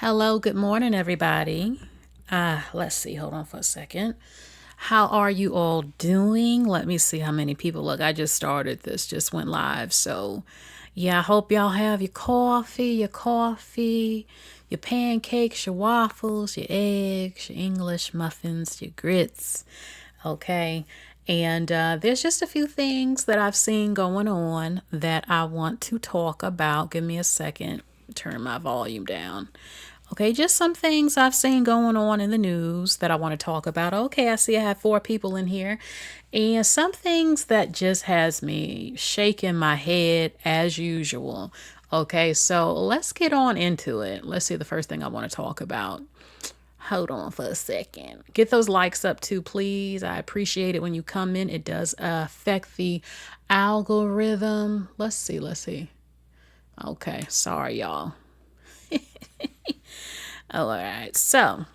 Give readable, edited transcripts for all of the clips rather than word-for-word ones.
Hello, good morning, everybody. Let's see, hold on for a second. How are you all doing? Let me see how many people. Look, I just started this, just went live. So, yeah, I hope y'all have your coffee, your pancakes, your waffles, your eggs, your English muffins, your grits. Okay. And there's just a few things that I've seen going on that I want to talk about. Give me a second, turn my volume down. Okay, just some things I've seen going on in the news that I want to talk about. Okay, I see I have four people in here. And some things that just has me shaking my head as usual. Okay, so let's get on into it. Let's see the first thing I want to talk about. Hold on for a second. Get those likes up too, please. I appreciate it when you come in. It does affect the algorithm. Let's see. Okay, sorry, y'all. All right. So,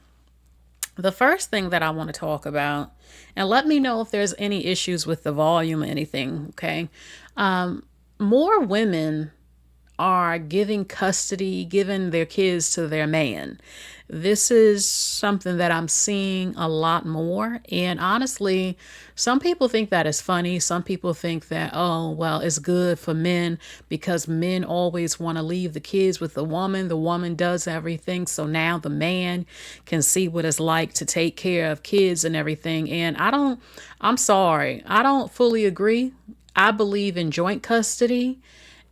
the first thing that I want to talk about, and let me know if there's any issues with the volume or anything, okay? More women are giving custody, giving their kids to their man. This is something that I'm seeing a lot more. And honestly, some people think that is funny. Some people think that, oh, well, it's good for men because men always want to leave the kids with the woman. The woman does everything. So now the man can see what it's like to take care of kids and everything. And I'm sorry, I don't fully agree. I believe in joint custody.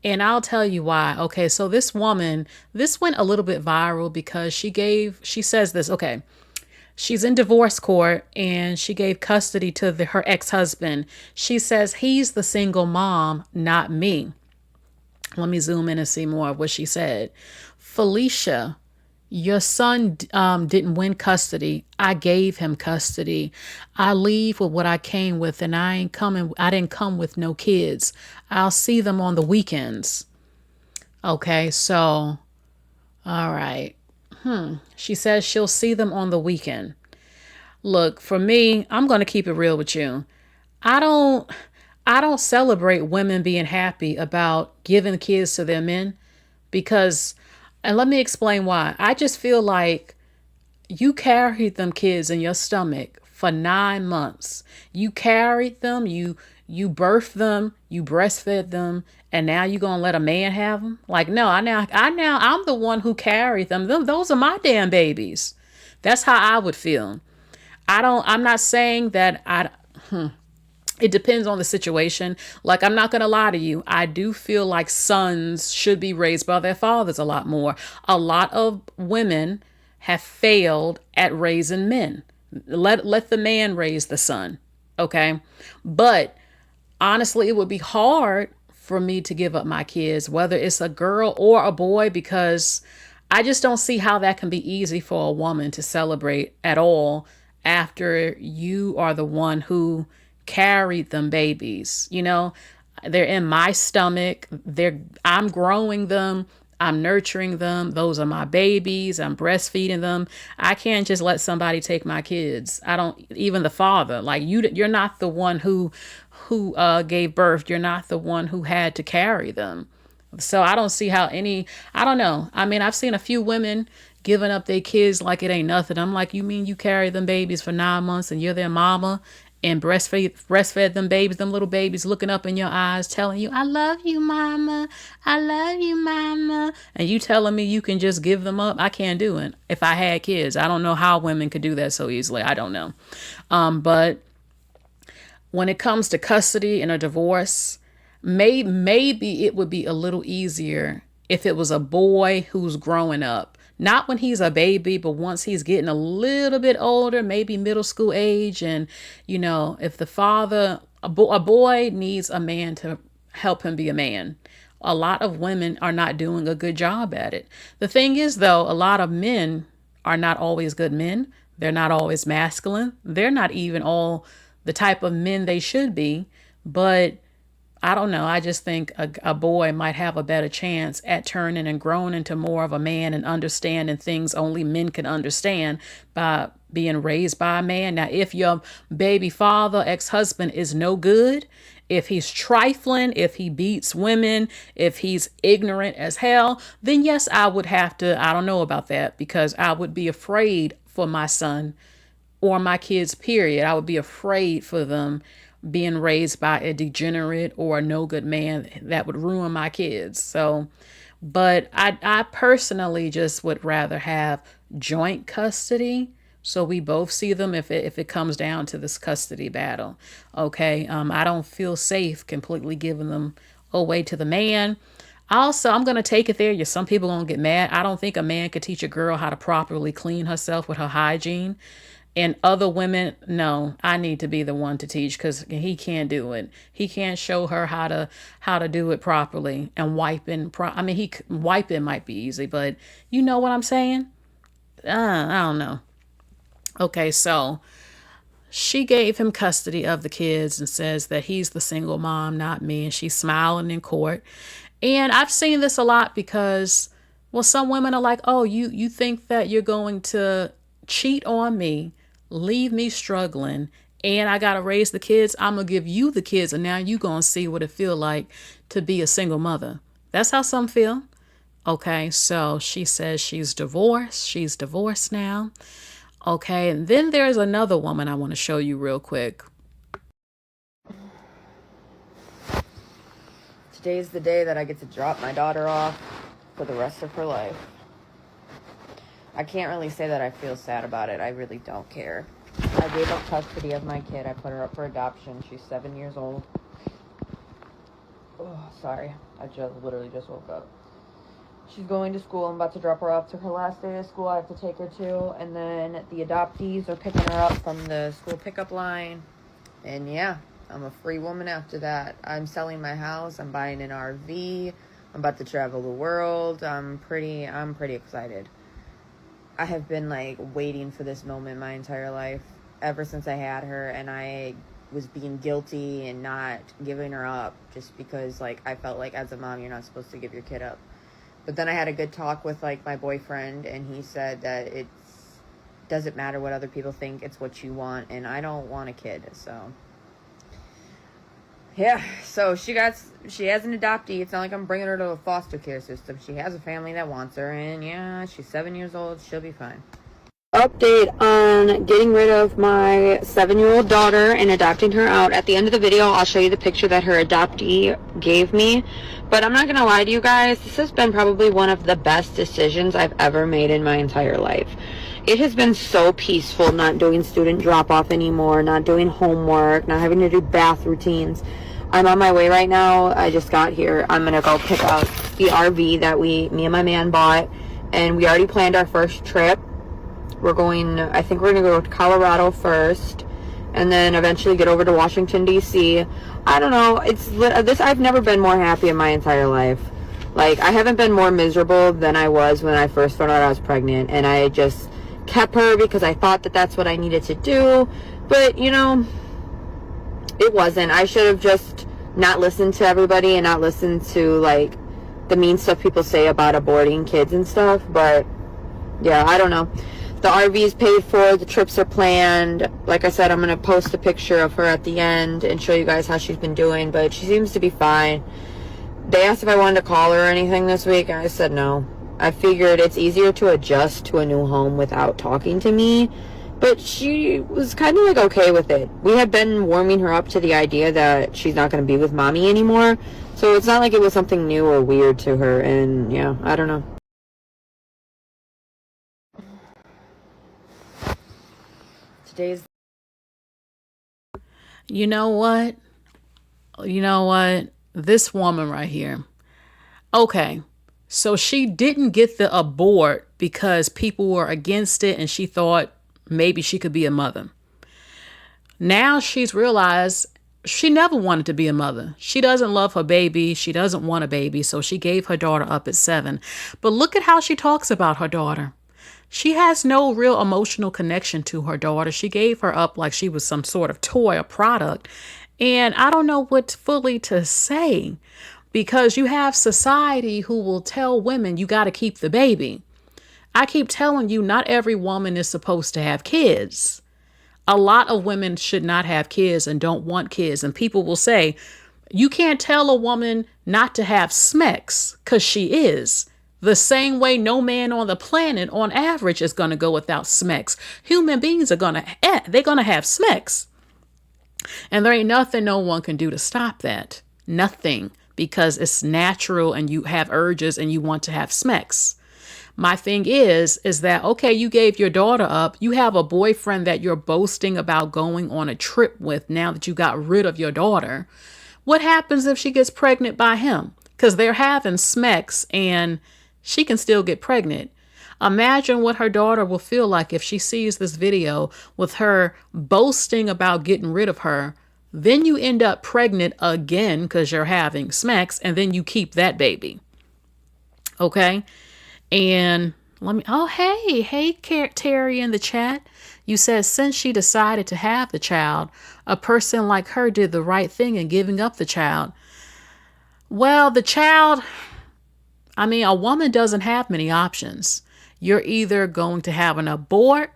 And I'll tell you why. Okay, so this went a little bit viral because she says this, okay, she's in divorce court and she gave custody to her ex-husband. She says he's the single mom, not me. Let me zoom in and see more of what she said. Felicia, your son didn't win custody. I gave him custody. I leave with what I came with, and I didn't come with no kids. I'll see them on the weekends. Okay, so, all right. She says she'll see them on the weekend. Look, for me, I'm going to keep it real with you. I don't I don't celebrate women being happy about giving kids to their men because, and let me explain why. I just feel like you carried them kids in your stomach for 9 months. You carried them, you birthed them, you breastfed them, and now you gonna let a man have them? Like, no, I'm the one who carried them. Those are my damn babies. That's how I would feel. I'm not saying that it depends on the situation. Like, I'm not going to lie to you. I do feel like sons should be raised by their fathers a lot more. A lot of women have failed at raising men. Let the man raise the son. Okay. But honestly, it would be hard for me to give up my kids, whether it's a girl or a boy, because I just don't see how that can be easy for a woman to celebrate at all after you are the one who carried them babies. They're in my stomach. I'm growing them. I'm nurturing them. Those are my babies. I'm breastfeeding them. I can't just let somebody take my kids. I don't, even the father, like you're not the one who gave birth. You're not the one who had to carry them. So I don't see how I don't know. I mean, I've seen a few women giving up their kids like it ain't nothing. I'm like, you mean you carry them babies for 9 months and you're their mama and breastfed them babies, them little babies looking up in your eyes, telling you, I love you, mama. I love you, mama. And you telling me you can just give them up? I can't do it. If I had kids, I don't know how women could do that so easily. I don't know. But when it comes to custody and a divorce, maybe it would be a little easier if it was a boy who's growing up. Not when he's a baby, but once he's getting a little bit older, maybe middle school age. And, if the father, a boy needs a man to help him be a man. A lot of women are not doing a good job at it. The thing is, though, a lot of men are not always good men. They're not always masculine. They're not even all the type of men they should be. But I don't know. I just think a boy might have a better chance at turning and growing into more of a man and understanding things only men can understand by being raised by a man. Now, if your baby father, ex-husband is no good If he's trifling, if he beats women, if he's ignorant as hell, then yes, I would have to, I don't know about that, because I would be afraid for my son or my kids, period. I would be afraid for them being raised by a degenerate or a no good man that would ruin my kids. So, but I personally just would rather have joint custody, so we both see them if it comes down to this custody battle. Okay. I don't feel safe completely giving them away to the man. Also, I'm going to take it there. Yeah, some people are going to get mad. I don't think a man could teach a girl how to properly clean herself with her hygiene. And other women, no, I need to be the one to teach, because he can't do it. He can't show her how to do it properly. And wiping, I mean, wiping might be easy, but you know what I'm saying? I don't know. Okay, so she gave him custody of the kids and says that he's the single mom, not me. And she's smiling in court. And I've seen this a lot because, well, some women are like, oh, you think that you're going to cheat on me, leave me struggling, and I got to raise the kids. I'm going to give you the kids, and now you going to see what it feel like to be a single mother. That's how some feel. Okay, so she says she's divorced. She's divorced now. Okay, and then there's another woman I want to show you real quick. Today's the day that I get to drop my daughter off for the rest of her life. I can't really say that I feel sad about it. I really don't care. I gave up custody of my kid. I put her up for adoption. She's 7 years old. Oh, sorry. I literally just woke up. She's going to school. I'm about to drop her off to her last day of school. I have to take her to. And then the adoptees are picking her up from the school pickup line. And yeah, I'm a free woman after that. I'm selling my house. I'm buying an RV. I'm about to travel the world. I'm pretty excited. I have been like waiting for this moment my entire life, ever since I had her, and I was being guilty and not giving her up just because like I felt like as a mom you're not supposed to give your kid up. But then I had a good talk with like my boyfriend, and he said that it doesn't matter what other people think, it's what you want, and I don't want a kid. So yeah, so she has an adoptee. It's not like I'm bringing her to a foster care system. She has a family that wants her, and yeah, she's 7 years old. She'll be fine. Update on getting rid of my 7-year-old daughter and adopting her out. At the end of the video, I'll show you the picture that her adoptee gave me. But I'm not going to lie to you guys, this has been probably one of the best decisions I've ever made in my entire life. It has been so peaceful not doing student drop-off anymore, not doing homework, not having to do bath routines. I'm on my way right now. I just got here. I'm going to go pick up the RV that me and my man bought. And we already planned our first trip. I think we're going to go to Colorado first, and then eventually get over to Washington, D.C. I don't know. I've never been more happy in my entire life. Like, I haven't been more miserable than I was when I first found out I was pregnant, and I just kept her because I thought that that's what I needed to do. But, you know, it wasn't. I should have just not listened to everybody and not listened to, like, the mean stuff people say about aborting kids and stuff. But, yeah, I don't know. The RV is paid for. The trips are planned. Like I said, I'm going to post a picture of her at the end and show you guys how she's been doing. But she seems to be fine. They asked if I wanted to call her or anything this week, and I said no. I figured it's easier to adjust to a new home without talking to me. But she was kind of like okay with it. We had been warming her up to the idea that she's not going to be with mommy anymore. So it's not like it was something new or weird to her. And yeah, I don't know. Today's... You know what? This woman right here. Okay. So she didn't get the abort because people were against it and she thought maybe she could be a mother. Now she's realized she never wanted to be a mother. She doesn't love her baby. She doesn't want a baby. So she gave her daughter up at 7. But look at how she talks about her daughter. She has no real emotional connection to her daughter. She gave her up like she was some sort of toy or product. And I don't know what fully to say, because you have society who will tell women you got to keep the baby. I keep telling you, not every woman is supposed to have kids. A lot of women should not have kids and don't want kids. And people will say, You can't tell a woman not to have sex because she is. The same way no man on the planet on average is going to go without sex. Human beings are they're going to have sex. And there ain't nothing no one can do to stop that. Nothing, because it's natural and you have urges and you want to have sex. My thing is that, okay, you gave your daughter up. You have a boyfriend that you're boasting about going on a trip with now that you got rid of your daughter. What happens if she gets pregnant by him? Because they're having sex and she can still get pregnant. Imagine what her daughter will feel like if she sees this video with her boasting about getting rid of her. Then you end up pregnant again because you're having sex, and then you keep that baby. Okay? And hey, Terry in the chat. You said since she decided to have the child, a person like her did the right thing in giving up the child. Well, the child, a woman doesn't have many options. You're either going to have an abort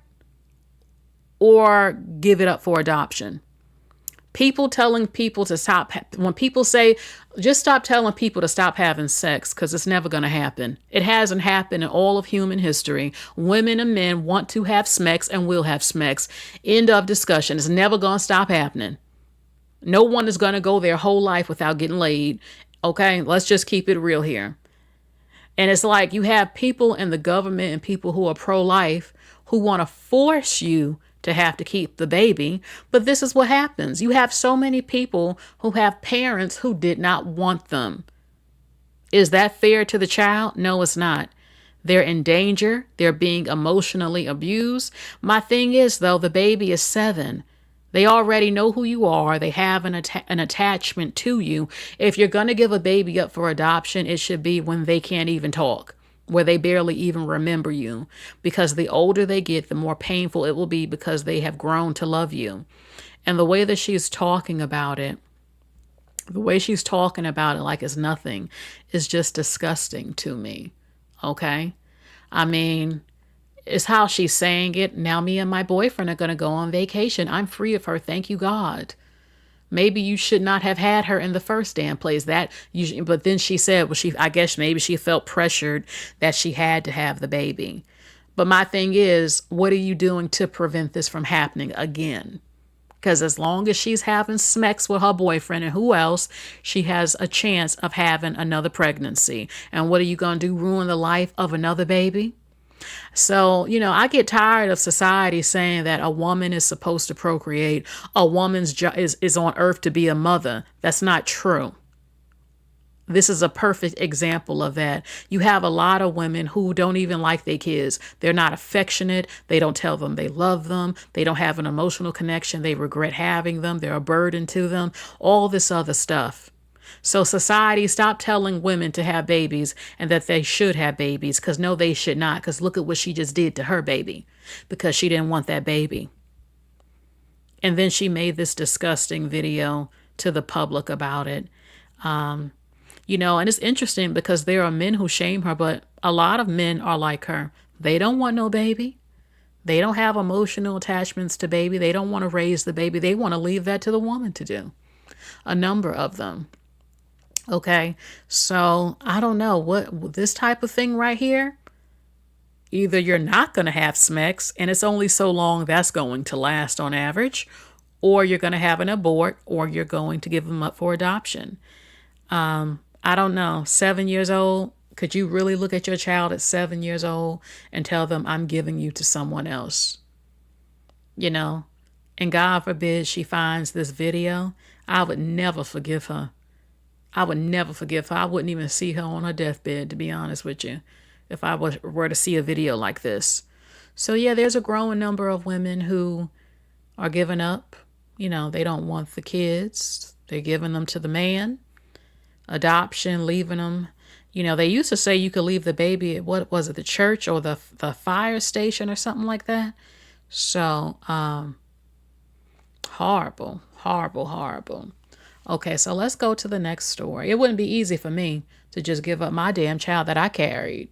or give it up for adoption. People telling people to stop, when people say, just stop telling people to stop having sex, because it's never going to happen. It hasn't happened in all of human history. Women and men want to have sex and will have sex. End of discussion. It's never going to stop happening. No one is going to go their whole life without getting laid. Okay, let's just keep it real here. And it's like you have people in the government and people who are pro-life who want to force you to have to keep the baby. But this is what happens. You have so many people who have parents who did not want them. Is that fair to the child? No, it's not. They're in danger. They're being emotionally abused. My thing is, though, the baby is 7. They already know who you are. They have an attachment to you. If you're going to give a baby up for adoption, it should be when they can't even talk, where they barely even remember you. Because the older they get, the more painful it will be because they have grown to love you. And the way that she's talking about it, like it's nothing, is just disgusting to me. Okay? It's how she's saying it. Now me and my boyfriend are going to go on vacation. I'm free of her. Thank you, God. Maybe you should not have had her in the first damn place. But then she said, I guess maybe she felt pressured that she had to have the baby. But my thing is, what are you doing to prevent this from happening again? Because as long as she's having sex with her boyfriend and who else, she has a chance of having another pregnancy. And what are you going to do? Ruin the life of another baby? So, I get tired of society saying that a woman is supposed to procreate. A woman's job is on earth to be a mother. That's not true. This is a perfect example of that. You have a lot of women who don't even like their kids. They're not affectionate. They don't tell them they love them. They don't have an emotional connection. They regret having them. They're a burden to them. All this other stuff. So society, stop telling women to have babies and that they should have babies, because no, they should not. Because look at what she just did to her baby because she didn't want that baby. And then she made this disgusting video to the public about it. And it's interesting because there are men who shame her, but a lot of men are like her. They don't want no baby. They don't have emotional attachments to baby. They don't want to raise the baby. They want to leave that to the woman to do. A number of them. Okay, so I don't know what this type of thing right here. Either you're not going to have sex, and it's only so long that's going to last on average, or you're going to have an abort, or you're going to give them up for adoption. I don't know. 7 years old. Could you really look at your child at 7 years old and tell them, I'm giving you to someone else? And God forbid she finds this video. I would never forgive her. I wouldn't even see her on her deathbed, to be honest with you, if I were to see a video like this. So yeah, there's a growing number of women who are giving up. They don't want the kids. They're giving them to the man. Adoption, leaving them. They used to say you could leave the baby at, what was it, the church or the fire station or something like that. So, horrible. Okay, so let's go to the next story. It wouldn't be easy for me to just give up my damn child that I carried,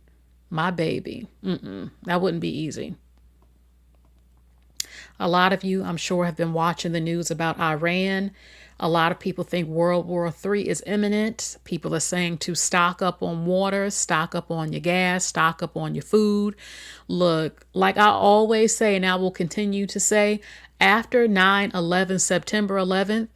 my baby. That wouldn't be easy. A lot of you, I'm sure, have been watching the news about Iran. A lot of people think World War III is imminent. People are saying to stock up on water, stock up on your gas, stock up on your food. Look, like I always say, and I will continue to say, after 9/11, September 11th,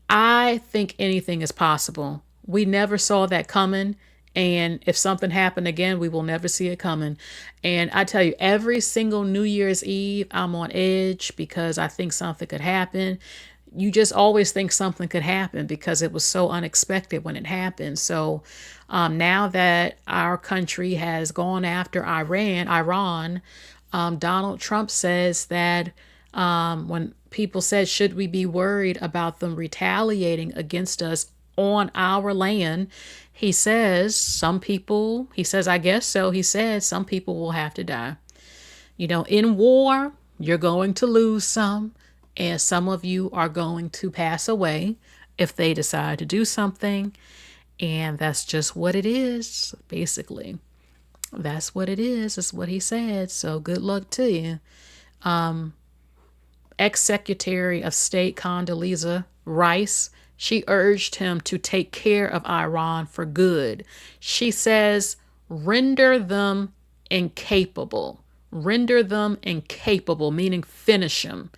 I think anything is possible. We never saw that coming. And if something happened again, we will never see it coming. And I tell you, every single New Year's Eve, I'm on edge because I think something could happen. You just always think something could happen because it was so unexpected when it happened. So now that our country has gone after Iran, Donald Trump says that when people said, should we be worried about them retaliating against us on our land? He says, I guess so. He said, some people will have to die. You know, in war, you're going to lose some, and some of you are going to pass away if they decide to do something. And that's just what it is, basically. That's what it is. That's what he said. So good luck to you. Ex-Secretary of State Condoleezza Rice, she urged him to take care of Iran for good. She says, render them incapable. Render them incapable, meaning finish them.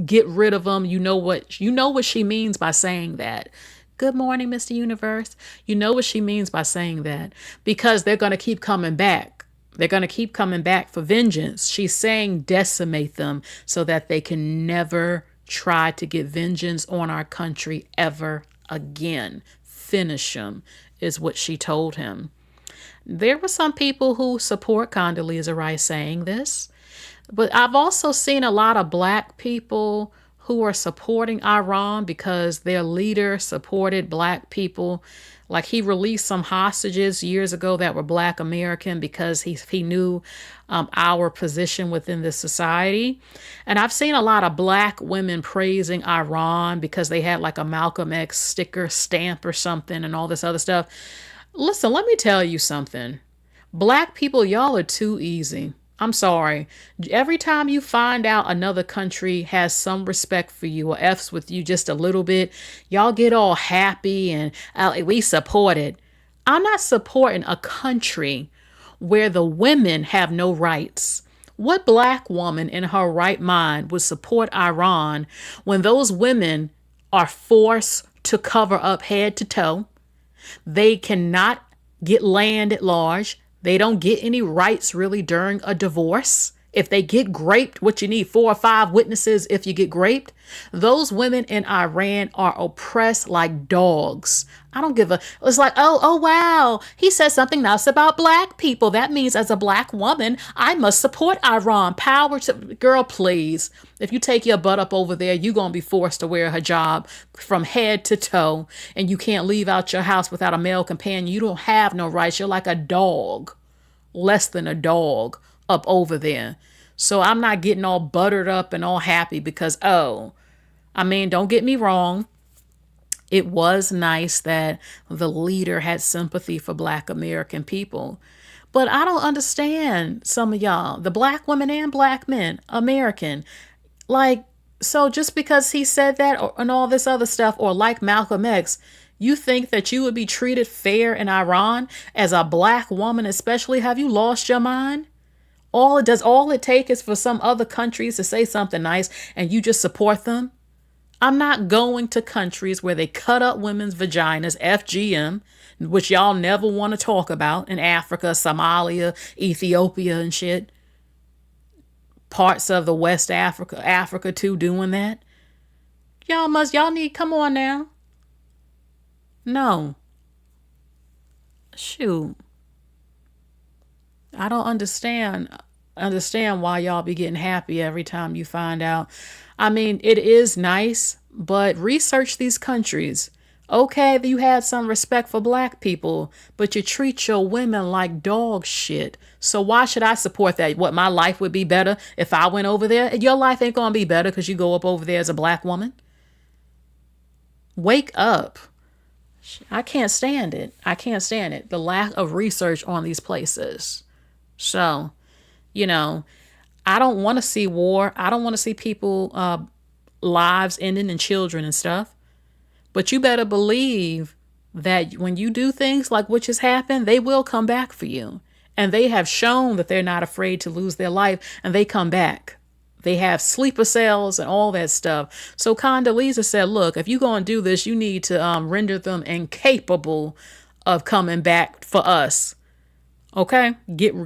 Get rid of them. You know what she means by saying that. Good morning, Mr. Universe. You know what she means by saying that, because they're going to keep coming back. They're going to keep coming back for vengeance. She's saying decimate them so that they can never try to get vengeance on our country ever again. Finish them is what she told him. There were some people who support Condoleezza Rice saying this, but I've also seen a lot of Black people who are supporting Iran because their leader supported Black people. Like, he released some hostages years ago that were Black American because he knew our position within the society. And I've seen a lot of Black women praising Iran because they had like a Malcolm X sticker stamp or something and all this other stuff. Listen, let me tell you something. Black people, y'all are too easy. I'm sorry. Every time you find out another country has some respect for you or F's with you just a little bit, y'all get all happy and we support it. I'm not supporting a country where the women have no rights. What Black woman in her right mind would support Iran when those women are forced to cover up head to toe? They cannot get land at large. They don't get any rights really during a divorce. If they get raped, what you need 4 or 5 witnesses if you get raped. Those women in Iran are oppressed like dogs. I don't give a, it's like, oh, wow. He said something nice about Black people. That means as a Black woman, I must support Iran. Power to, girl, please. If you take your butt up over there, you're going to be forced to wear a hijab from head to toe. And you can't leave out your house without a male companion. You don't have no rights. You're like a dog, less than a dog up over there. So I'm not getting all buttered up and all happy because, don't get me wrong. It was nice that the leader had sympathy for Black American people. But I don't understand some of y'all, the Black women and Black men, American. Like, so just because he said that and all this other stuff, or like Malcolm X, you think that you would be treated fair in Iran as a Black woman especially? Have you lost your mind? All it take is for some other countries to say something nice and you just support them? I'm not going to countries where they cut up women's vaginas, FGM, which y'all never want to talk about, in Africa, Somalia, Ethiopia and shit. Parts of the West Africa too, doing that. Come on now. No. Shoot. I don't understand why y'all be getting happy every time you find out. I mean, it is nice, but research these countries. Okay, you had some respect for Black people, but you treat your women like dog shit. So why should I support that? What, my life would be better if I went over there? Your life ain't gonna be better because you go up over there as a Black woman. Wake up. I can't stand it. The lack of research on these places. So, I don't want to see war. I don't want to see people lives ending and children and stuff. But you better believe that when you do things like what just happened, they will come back for you. And they have shown that they're not afraid to lose their life, and they come back. They have sleeper cells and all that stuff. So Condoleezza said, look, if you're going to do this, you need to render them incapable of coming back for us. Okay?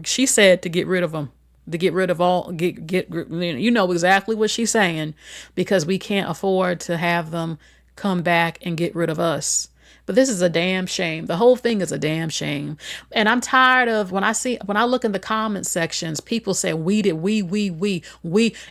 She said to get rid of them. To get rid of all, you know exactly what she's saying, because we can't afford to have them come back and get rid of us. But this is a damn shame. The whole thing is a damn shame. And I'm tired of when I look in the comment sections, people say we did, we.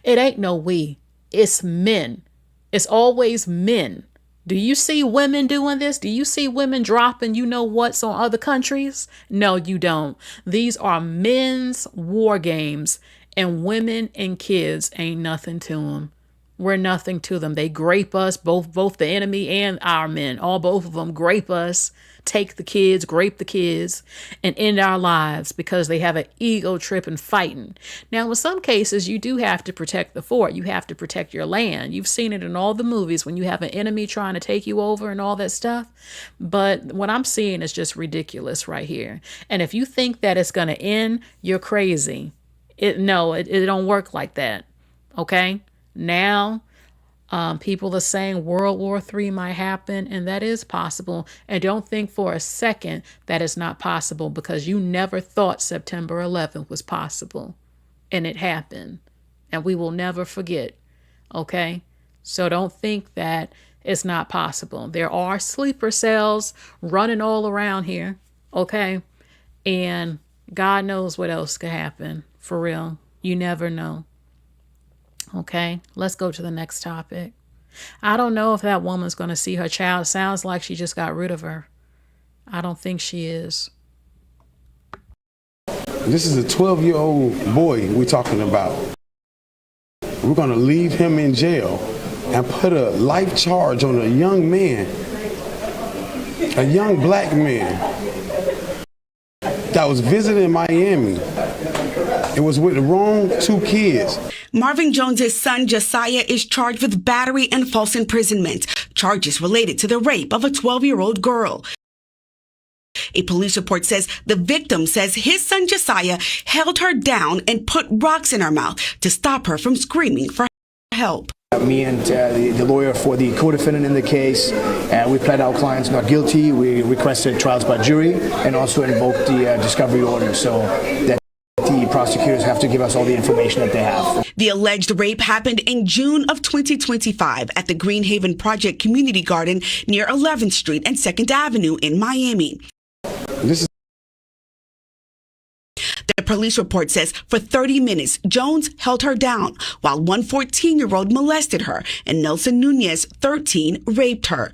It ain't no we. It's men. It's always men. Do you see women doing this? Do you see women dropping you know what's on other countries? No, you don't. These are men's war games, and women and kids ain't nothing to them. We're nothing to them. They grape us, both the enemy and our men. Both of them grape us, take the kids, grape the kids, and end our lives because they have an ego trip and fighting. Now, in some cases, you do have to protect the fort. You have to protect your land. You've seen it in all the movies when you have an enemy trying to take you over and all that stuff. But what I'm seeing is just ridiculous right here. And if you think that it's going to end, you're crazy. It don't work like that. Okay? Now, people are saying World War III might happen, and that is possible. And don't think for a second that it's not possible, because you never thought September 11th was possible, and it happened, and we will never forget. Okay? So don't think that it's not possible. There are sleeper cells running all around here. Okay? And God knows what else could happen. For real. You never know. Okay, let's go to the next topic. I don't know if that woman's going to see her child. Sounds like she just got rid of her. I don't think she is. This is a 12-year-old boy we're talking about. We're going to leave him in jail and put a life charge on a young man, a young black man that was visiting Miami. It was with the wrong two kids. Marvin Jones's son, Josiah, is charged with battery and false imprisonment, charges related to the rape of a 12-year-old girl. A police report says the victim says his son, Josiah, held her down and put rocks in her mouth to stop her from screaming for help. Me and the lawyer for the co-defendant in the case, we pled our clients not guilty. We requested trials by jury and also invoked the discovery order so that the prosecutors have to give us all the information that they have. The alleged rape happened in June of 2025 at the Greenhaven Project Community Garden near 11th Street and 2nd Avenue in Miami. The police report says for 30 minutes, Jones held her down while one 14-year-old molested her and Nelson Nunez, 13, raped her.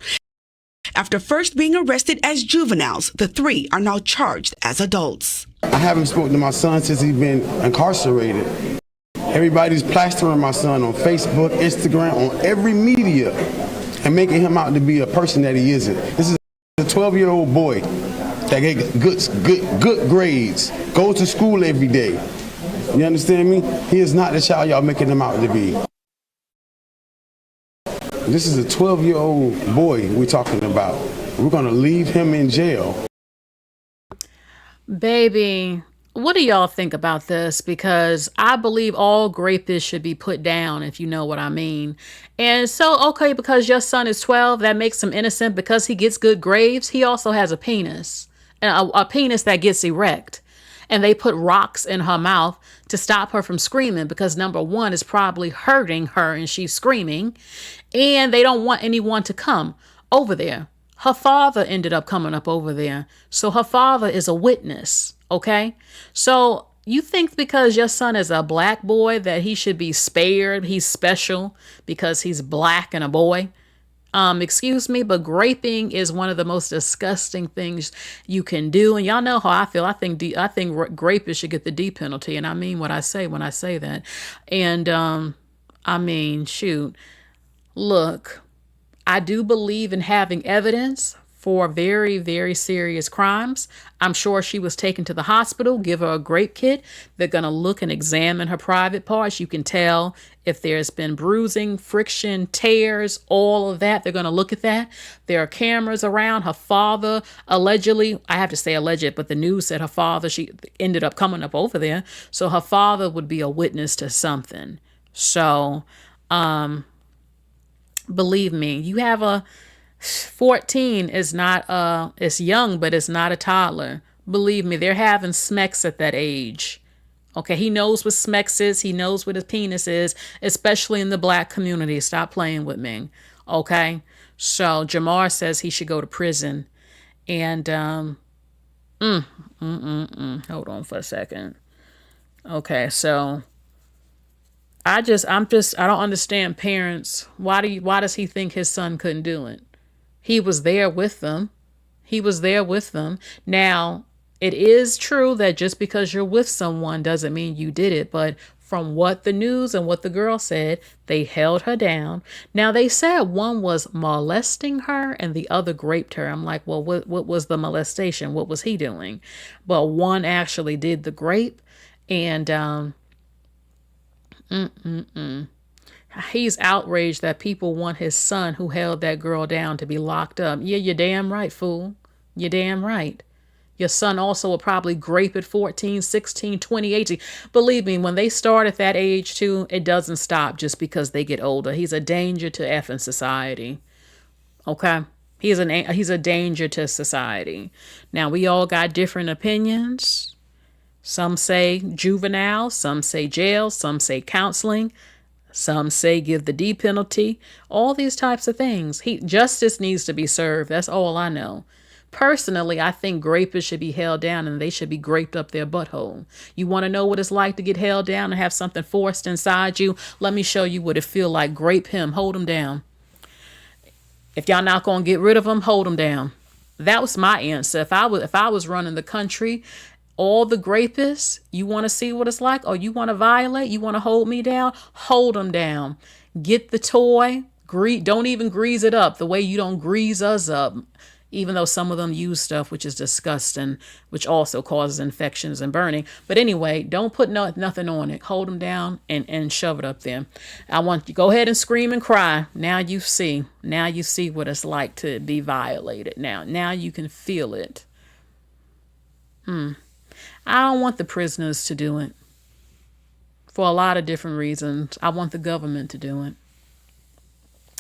After first being arrested as juveniles, the three are now charged as adults. I haven't spoken to my son since he's been incarcerated. Everybody's plastering my son on Facebook, Instagram, on every media, and making him out to be a person that he isn't. This is a 12-year-old boy that gets good grades, goes to school every day. You understand me? He is not the child y'all making him out to be. This is a 12-year-old boy we're talking about. We're going to leave him in jail. Baby, what do y'all think about this? Because I believe all rapists should be put down, if you know what I mean. And so, okay, because your son is 12, that makes him innocent because he gets good grades. He also has a penis, a penis that gets erect. And they put rocks in her mouth to stop her from screaming because, number one, it's probably hurting her and she's screaming. And they don't want anyone to come over there. Her father ended up coming up over there. So her father is a witness, okay? So you think because your son is a black boy that he should be spared? He's special because he's black and a boy? Excuse me, but graping is one of the most disgusting things you can do. And y'all know how I feel. I think rapists should get the D penalty. And I mean what I say when I say that. And I mean, shoot, look, I do believe in having evidence for very, very serious crimes. I'm sure she was taken to the hospital, give her a grape kit. They're going to look and examine her private parts. You can tell if there's been bruising, friction, tears, all of that. They're going to look at that. There are cameras around. Her father, allegedly, I have to say alleged, but the news said her father, she ended up coming up over there. So her father would be a witness to something. So, believe me, you have a 14 is not it's young, but it's not a toddler. Believe me, they're having smecks at that age. Okay, he knows what smecks is. He knows what his penis is, especially in the black community. Stop playing with me. Okay, so Jamar says he should go to prison. And hold on for a second. Okay, so I don't understand parents. Why does he think his son couldn't do it? He was there with them. He was there with them. Now, it is true that just because you're with someone doesn't mean you did it. But from what the news and what the girl said, they held her down. Now, they said one was molesting her and the other raped her. I'm like, well, what was the molestation? What was he doing? But one actually did the grape. And he's outraged that people want his son who held that girl down to be locked up. Yeah, you're damn right, fool. You're damn right. Your son also will probably grape at 14, 16, 20, 18. Believe me, when they start at that age too, it doesn't stop just because they get older. He's a danger to effing society. Okay? He's a danger to society. Now, we all got different opinions. Some say juvenile, some say jail, some say counseling. Some say give the D penalty, all these types of things. Justice needs to be served. That's all I know. Personally, I think grapists should be held down and they should be graped up their butthole. You want to know what it's like to get held down and have something forced inside you? Let me show you what it feel like. Grape him. Hold him down. If y'all not going to get rid of him, hold him down. That was my answer. If I was running the country, all the grapists, you want to see what it's like? Or you want to violate? You want to hold me down? Hold them down. Get the toy. Don't even grease it up the way you don't grease us up. Even though some of them use stuff which is disgusting, which also causes infections and burning. But anyway, don't put nothing on it. Hold them down and shove it up there. I want you to go ahead and scream and cry. Now you see. Now you see what it's like to be violated. Now you can feel it. I don't want the prisoners to do it for a lot of different reasons. I want the government to do it.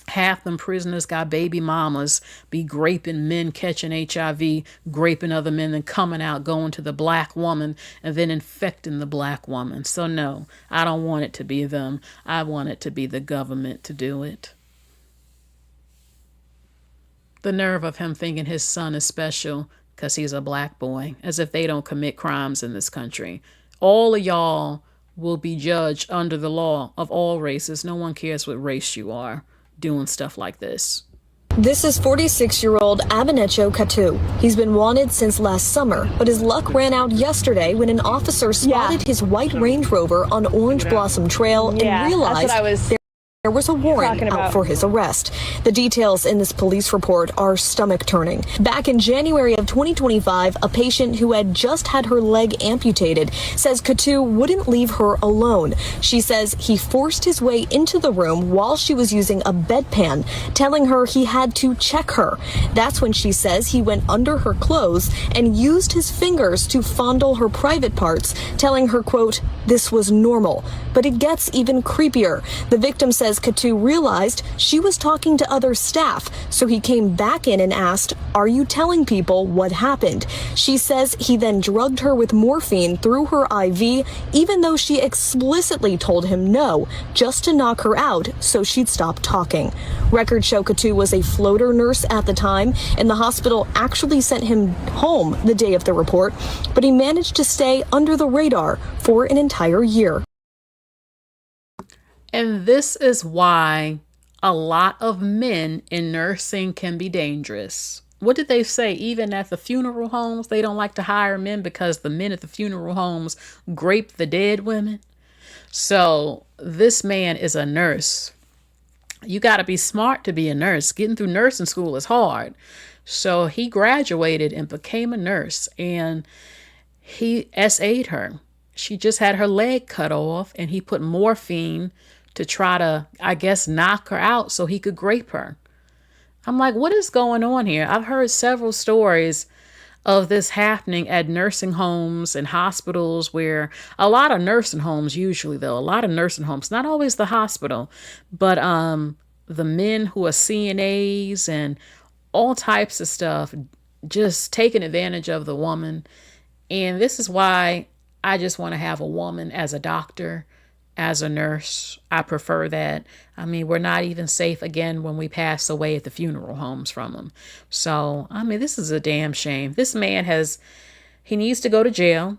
Half them prisoners got baby mamas, be graping men catching HIV, graping other men, and coming out, going to the black woman, and then infecting the black woman. So no, I don't want it to be them. I want it to be the government to do it. The nerve of him thinking his son is special because he's a black boy, as if they don't commit crimes in this country. All of y'all will be judged under the law of all races. No one cares what race you are doing stuff like this. This is 46-year-old Abenecho Katu. He's been wanted since last summer, but his luck ran out yesterday when an officer spotted his white Range Rover on Orange Blossom Trail and realized there was a warrant out for his arrest. The details in this police report are stomach-turning. Back in January of 2025, a patient who had just had her leg amputated says Katu wouldn't leave her alone. She says he forced his way into the room while she was using a bedpan, telling her he had to check her. That's when she says he went under her clothes and used his fingers to fondle her private parts, telling her, quote, "This was normal." But it gets even creepier. The victim says Katu realized she was talking to other staff, so he came back in and asked, "Are you telling people what happened?" She says he then drugged her with morphine through her IV, even though she explicitly told him no, just to knock her out so she'd stop talking. Records show Katu was a floater nurse at the time, and the hospital actually sent him home the day of the report, but he managed to stay under the radar for an entire year. And this is why a lot of men in nursing can be dangerous. What did they say? Even at the funeral homes, they don't like to hire men because the men at the funeral homes grape the dead women. So this man is a nurse. You got to be smart to be a nurse. Getting through nursing school is hard. So he graduated and became a nurse, and he SA'd her. She just had her leg cut off, and he put morphine to try to, I guess, knock her out so he could grape her. I'm like, what is going on here? I've heard several stories of this happening at nursing homes and hospitals, where a lot of nursing homes, usually though, a lot of nursing homes, not always the hospital, but the men who are CNAs and all types of stuff, just taking advantage of the woman. And this is why I just want to have a woman as a doctor, as a nurse. I prefer that. I mean, we're not even safe again when we pass away at the funeral homes from them. So, I mean, this is a damn shame. This man he needs to go to jail.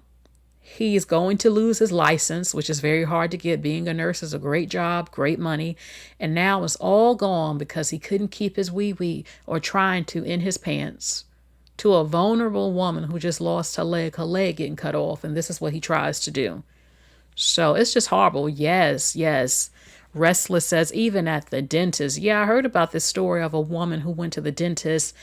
He's going to lose his license, which is very hard to get. Being a nurse is a great job, great money. And now it's all gone because he couldn't keep his wee-wee, or trying to, in his pants, to a vulnerable woman who just lost her leg getting cut off. And this is what he tries to do. So it's just horrible. Yes, yes. Restless says, even at the dentist. Yeah, I heard about this story of a woman who went to the dentist.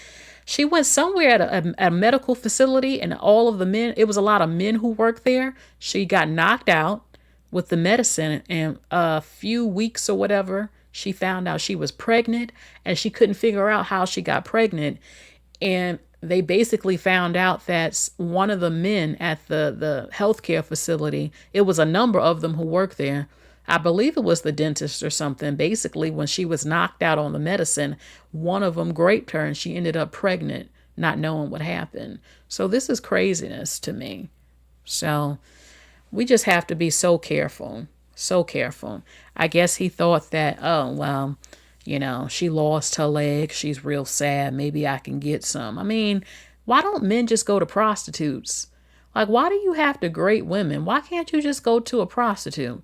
She went somewhere at a medical facility, and all of the men, it was a lot of men who worked there. She got knocked out with the medicine, and a few weeks or whatever, she found out she was pregnant, and she couldn't figure out how she got pregnant. And they basically found out that one of the men at the healthcare facility, it was a number of them who worked there. I believe it was the dentist or something. Basically, when she was knocked out on the medicine, one of them raped her and she ended up pregnant, not knowing what happened. So this is craziness to me. So we just have to be so careful, so careful. I guess he thought that, oh, well, she lost her leg. She's real sad. Maybe I can get some. I mean, why don't men just go to prostitutes? Like, why do you have to grate women? Why can't you just go to a prostitute?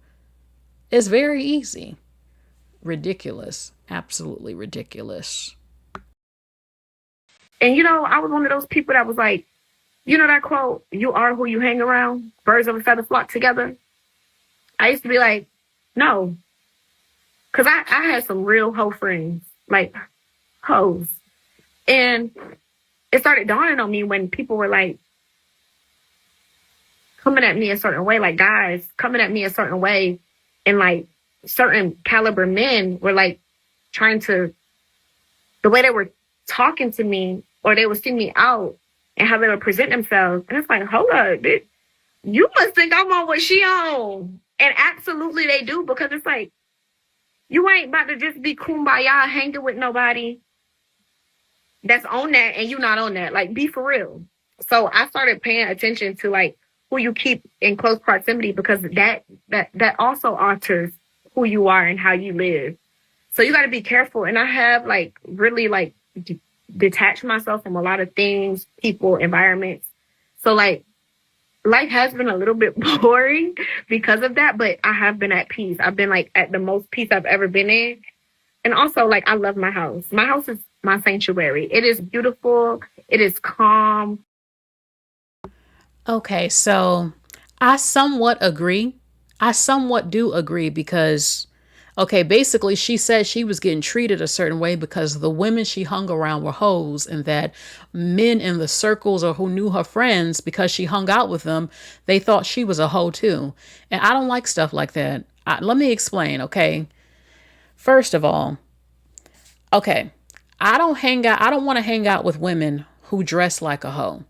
It's very easy. Ridiculous. Absolutely ridiculous. And I was one of those people that was like, that quote, "You are who you hang around, birds of a feather flock together." I used to be like, no. Because I had some real hoe friends, like hoes. And it started dawning on me when people were like coming at me a certain way, like guys coming at me a certain way, and like certain caliber men were like trying to, the way they were talking to me, or they would see me out and how they would present themselves. And it's like, hold up, bitch, you must think I'm on what she on. And absolutely they do, because it's like, you ain't about to just be kumbaya hanging with nobody that's on that and you not on that. Like, be for real. So I started paying attention to like who you keep in close proximity, because that also alters who you are and how you live. So you got to be careful. And I have like really like detached myself from a lot of things, people, environments. So like life has been a little bit boring because of that, but I have been at peace. I've been like at the most peace I've ever been in. And also like I love my house. My house is my sanctuary. It is beautiful. It is calm. Okay, so I somewhat agree. I somewhat do agree because, okay, basically she said she was getting treated a certain way because the women she hung around were hoes, and that men in the circles or who knew her friends, because she hung out with them, they thought she was a hoe too. And I don't like stuff like that. Let me explain, okay? First of all, okay, I don't want to hang out with women who dress like a hoe.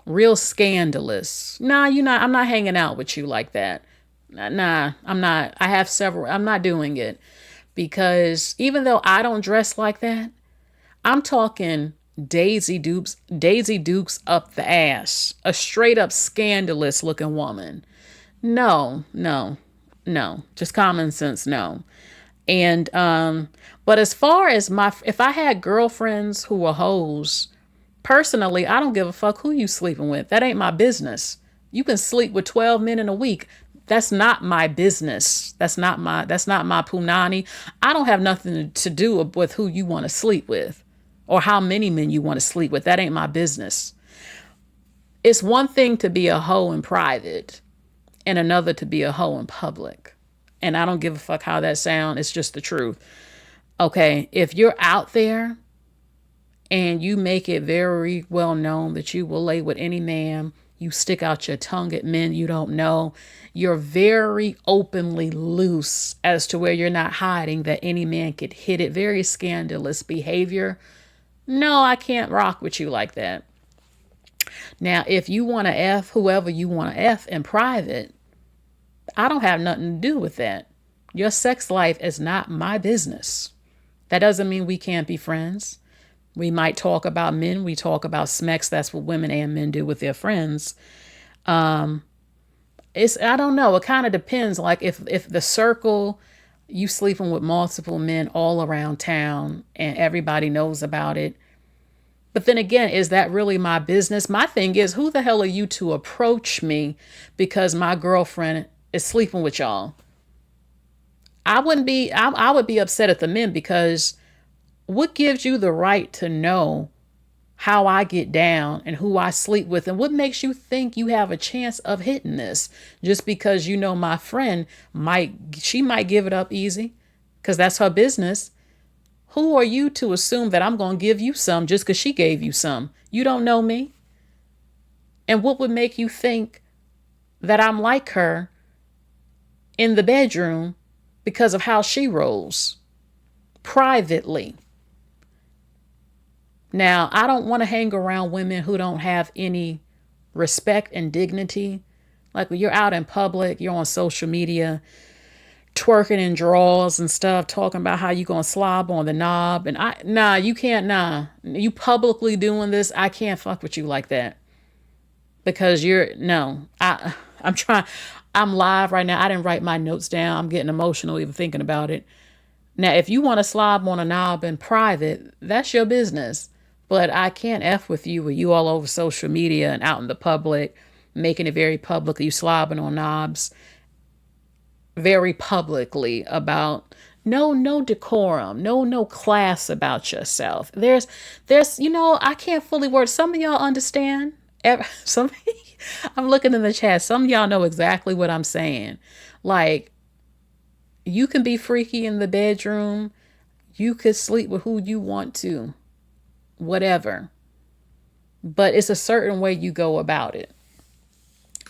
Real scandalous. Nah, I'm not hanging out with you like that. Nah, I'm not. I'm not doing it, because even though I don't dress like that, I'm talking Daisy Dukes up the ass, a straight up scandalous looking woman. No, just common sense. No. And, but as far as if I had girlfriends who were hoes, personally, I don't give a fuck who you sleeping with. That ain't my business. You can sleep with 12 men in a week. That's not my business. That's not my punani. I don't have nothing to do with who you want to sleep with or how many men you want to sleep with. That ain't my business. It's one thing to be a hoe in private and another to be a hoe in public. And I don't give a fuck how that sounds. It's just the truth. Okay, if you're out there and you make it very well known that you will lay with any man, you stick out your tongue at men you don't know, you're very openly loose as to where you're not hiding that any man could hit it, very scandalous behavior. No, I can't rock with you like that. Now, if you want to F whoever you want to F in private, I don't have nothing to do with that. Your sex life is not my business. That doesn't mean we can't be friends. We might talk about men. We talk about smecks. That's what women and men do with their friends. I don't know. It kind of depends. Like if the circle, you sleeping with multiple men all around town and everybody knows about it. But then again, is that really my business? My thing is, who the hell are you to approach me because my girlfriend is sleeping with y'all? I would be upset at the men, because what gives you the right to know how I get down and who I sleep with? And what makes you think you have a chance of hitting this just because you know my friend might give it up easy because that's her business? Who are you to assume that I'm going to give you some just because she gave you some? You don't know me. And what would make you think that I'm like her in the bedroom because of how she rolls privately? Now, I don't want to hang around women who don't have any respect and dignity. Like when you're out in public, you're on social media, twerking in drawers and stuff, talking about how you going to slob on the knob. And you can't. You publicly doing this, I can't fuck with you like that. Because I'm live right now. I didn't write my notes down. I'm getting emotional even thinking about it. Now, if you want to slob on a knob in private, that's your business. But I can't F with you with you all over social media and out in the public, making it very public. You slobbing on knobs very publicly about no decorum, no class about yourself. There's I can't fully word. Some of y'all understand. I'm looking in the chat. Some of y'all know exactly what I'm saying. Like, you can be freaky in the bedroom. You could sleep with who you want to, whatever. But it's a certain way you go about it,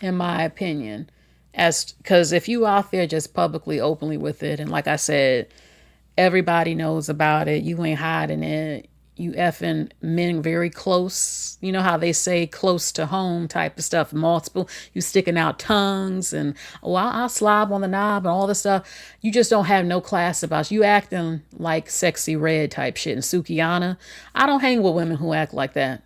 in my opinion. Because if you out there just publicly, openly with it, and like I said, everybody knows about it, you ain't hiding it, you effing men very close, you know how they say close to home type of stuff, multiple, you sticking out tongues and, I'll slob on the knob and all this stuff. You just don't have no class about you acting like Sexy Red type shit and Sukiyana. I don't hang with women who act like that.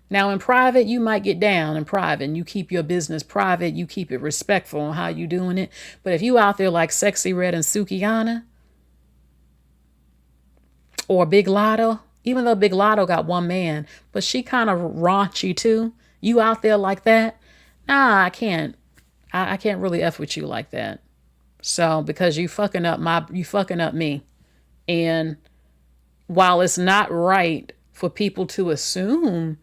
Now, in private, you might get down in private and you keep your business private. You keep it respectful on how you doing it. But if you out there like Sexy Red and Sukiyana or Big Lotto, even though Big Lotto got one man, but she kind of raunchy too. You out there like that? Nah, I can't. I can't really F with you like that. So, because you fucking up me. And while it's not right for people to assume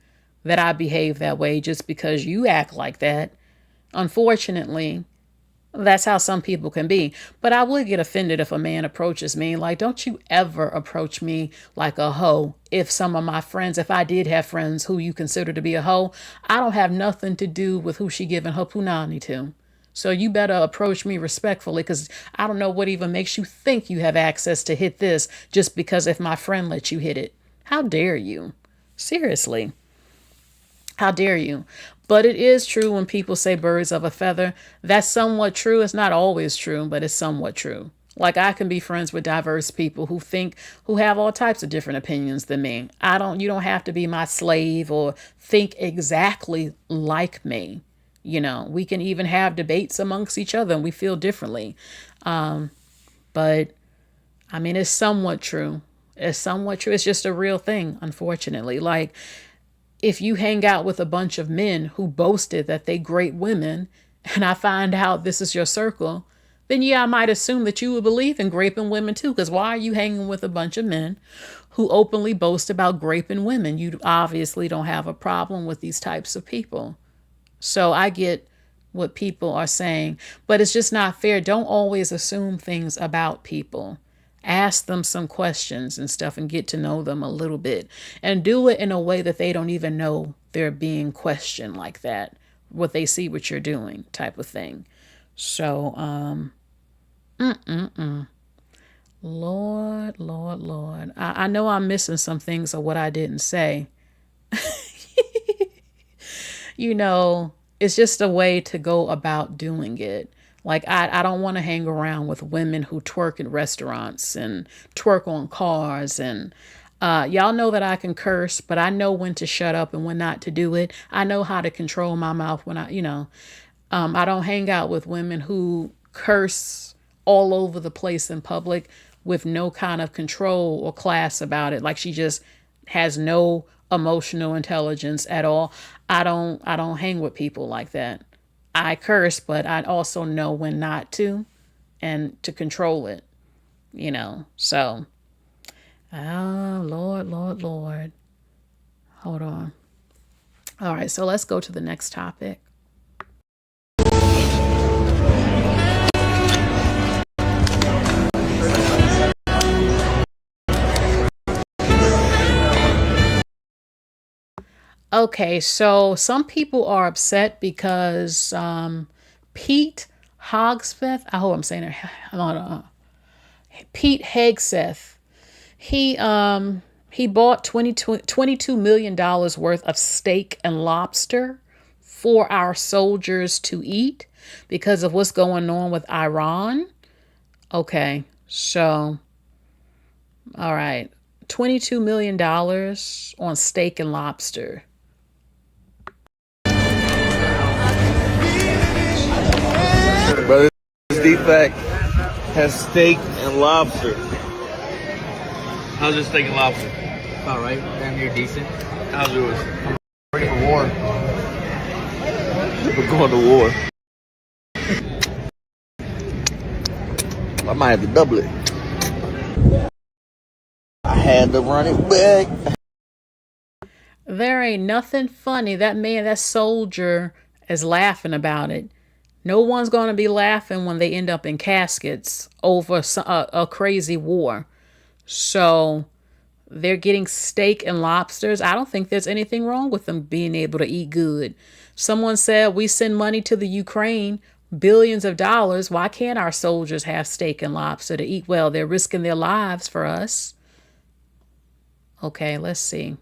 that I behave that way just because you act like that, unfortunately, that's how some people can be. But I would get offended if a man approaches me. Like, don't you ever approach me like a hoe. If some of my friends, if I did have friends who you consider to be a hoe, I don't have nothing to do with who she giving her punani to. So you better approach me respectfully, because I don't know what even makes you think you have access to hit this just because if my friend lets you hit it. How dare you? Seriously. How dare you? But it is true when people say birds of a feather. That's somewhat true. It's not always true, but it's somewhat true. Like, I can be friends with diverse people who have all types of different opinions than me. You don't have to be my slave or think exactly like me. We can even have debates amongst each other and we feel differently. But I mean, it's somewhat true. It's somewhat true. It's just a real thing, unfortunately. Like, if you hang out with a bunch of men who boasted that they great women, and I find out this is your circle, then I might assume that you would believe in graping women too. Because why are you hanging with a bunch of men who openly boast about graping women? You obviously don't have a problem with these types of people. So I get what people are saying, but it's just not fair. Don't always assume things about people. Ask them some questions and stuff and get to know them a little bit, and do it in a way that they don't even know they're being questioned like that. What they see what you're doing type of thing. So, Lord, Lord, Lord. I know I'm missing some things of what I didn't say. You know, it's just a way to go about doing it. Like, I don't want to hang around with women who twerk in restaurants and twerk on cars. And y'all know that I can curse, but I know when to shut up and when not to do it. I know how to control my mouth when I don't hang out with women who curse all over the place in public with no kind of control or class about it. Like, she just has no emotional intelligence at all. I don't hang with people like that. I curse, but I also know when not to and to control it, So, oh, Lord, Lord, Lord. Hold on. All right, so let's go to the next topic. Okay, so some people are upset because Pete Hogseth, I hope I'm saying it, Pete Hegseth, he bought $22 million worth of steak and lobster for our soldiers to eat because of what's going on with Iran. Okay, so, all right, $22 million on steak and lobster. Brother, this defect has steak and lobster. How's your steak and lobster? All right, damn near decent. How's yours? Ready for war. We're going to war. I might have to double it. I had to run it back. There ain't nothing funny. That soldier is laughing about it. No one's going to be laughing when they end up in caskets over a crazy war. So they're getting steak and lobsters. I don't think there's anything wrong with them being able to eat good. Someone said we send money to the Ukraine, billions of dollars. Why can't our soldiers have steak and lobster to eat? Well, they're risking their lives for us. Okay, let's see.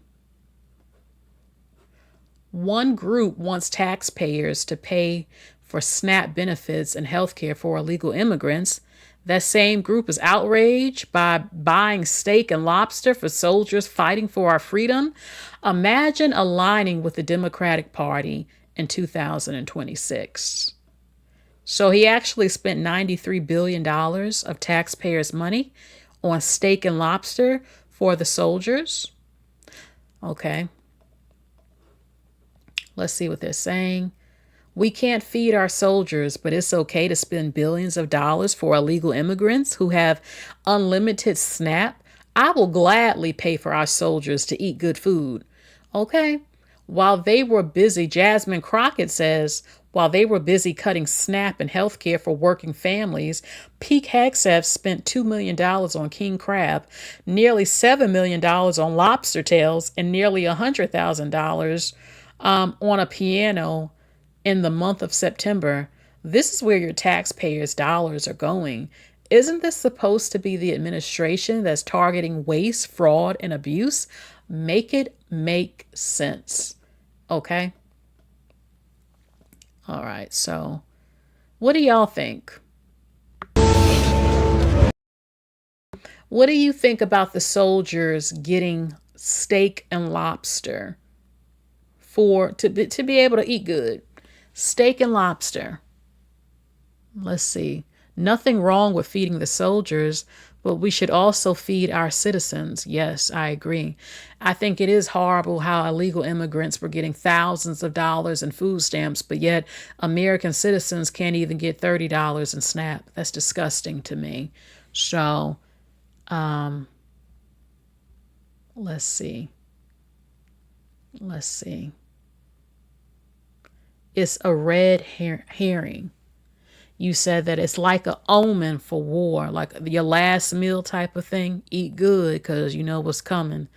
One group wants taxpayers to pay for SNAP benefits and health care for illegal immigrants. That same group is outraged by buying steak and lobster for soldiers fighting for our freedom. Imagine aligning with the Democratic Party in 2026. So he actually spent $93 billion of taxpayers' money on steak and lobster for the soldiers. Okay. Let's see what they're saying. We can't feed our soldiers, but it's okay to spend billions of dollars for illegal immigrants who have unlimited SNAP. I will gladly pay for our soldiers to eat good food. Okay. While they were busy, Jasmine Crockett says, while they were busy cutting SNAP and health care for working families, Pete Hegseth spent $2 million on king crab, nearly $7 million on lobster tails, and nearly $100,000 on a piano in the month of September. This is where your taxpayers' dollars are going. Isn't this supposed to be the administration that's targeting waste, fraud, and abuse? Make it make sense. Okay? All right, so what do y'all think? What do you think about the soldiers getting steak and lobster to be able to eat good? Steak and lobster. Let's see. Nothing wrong with feeding the soldiers, but we should also feed our citizens. Yes, I agree. I think it is horrible how illegal immigrants were getting thousands of dollars in food stamps, but yet American citizens can't even get $30 in SNAP. That's disgusting to me. So, let's see. It's a red herring. You said that it's like an omen for war, like your last meal type of thing. Eat good because you know what's coming.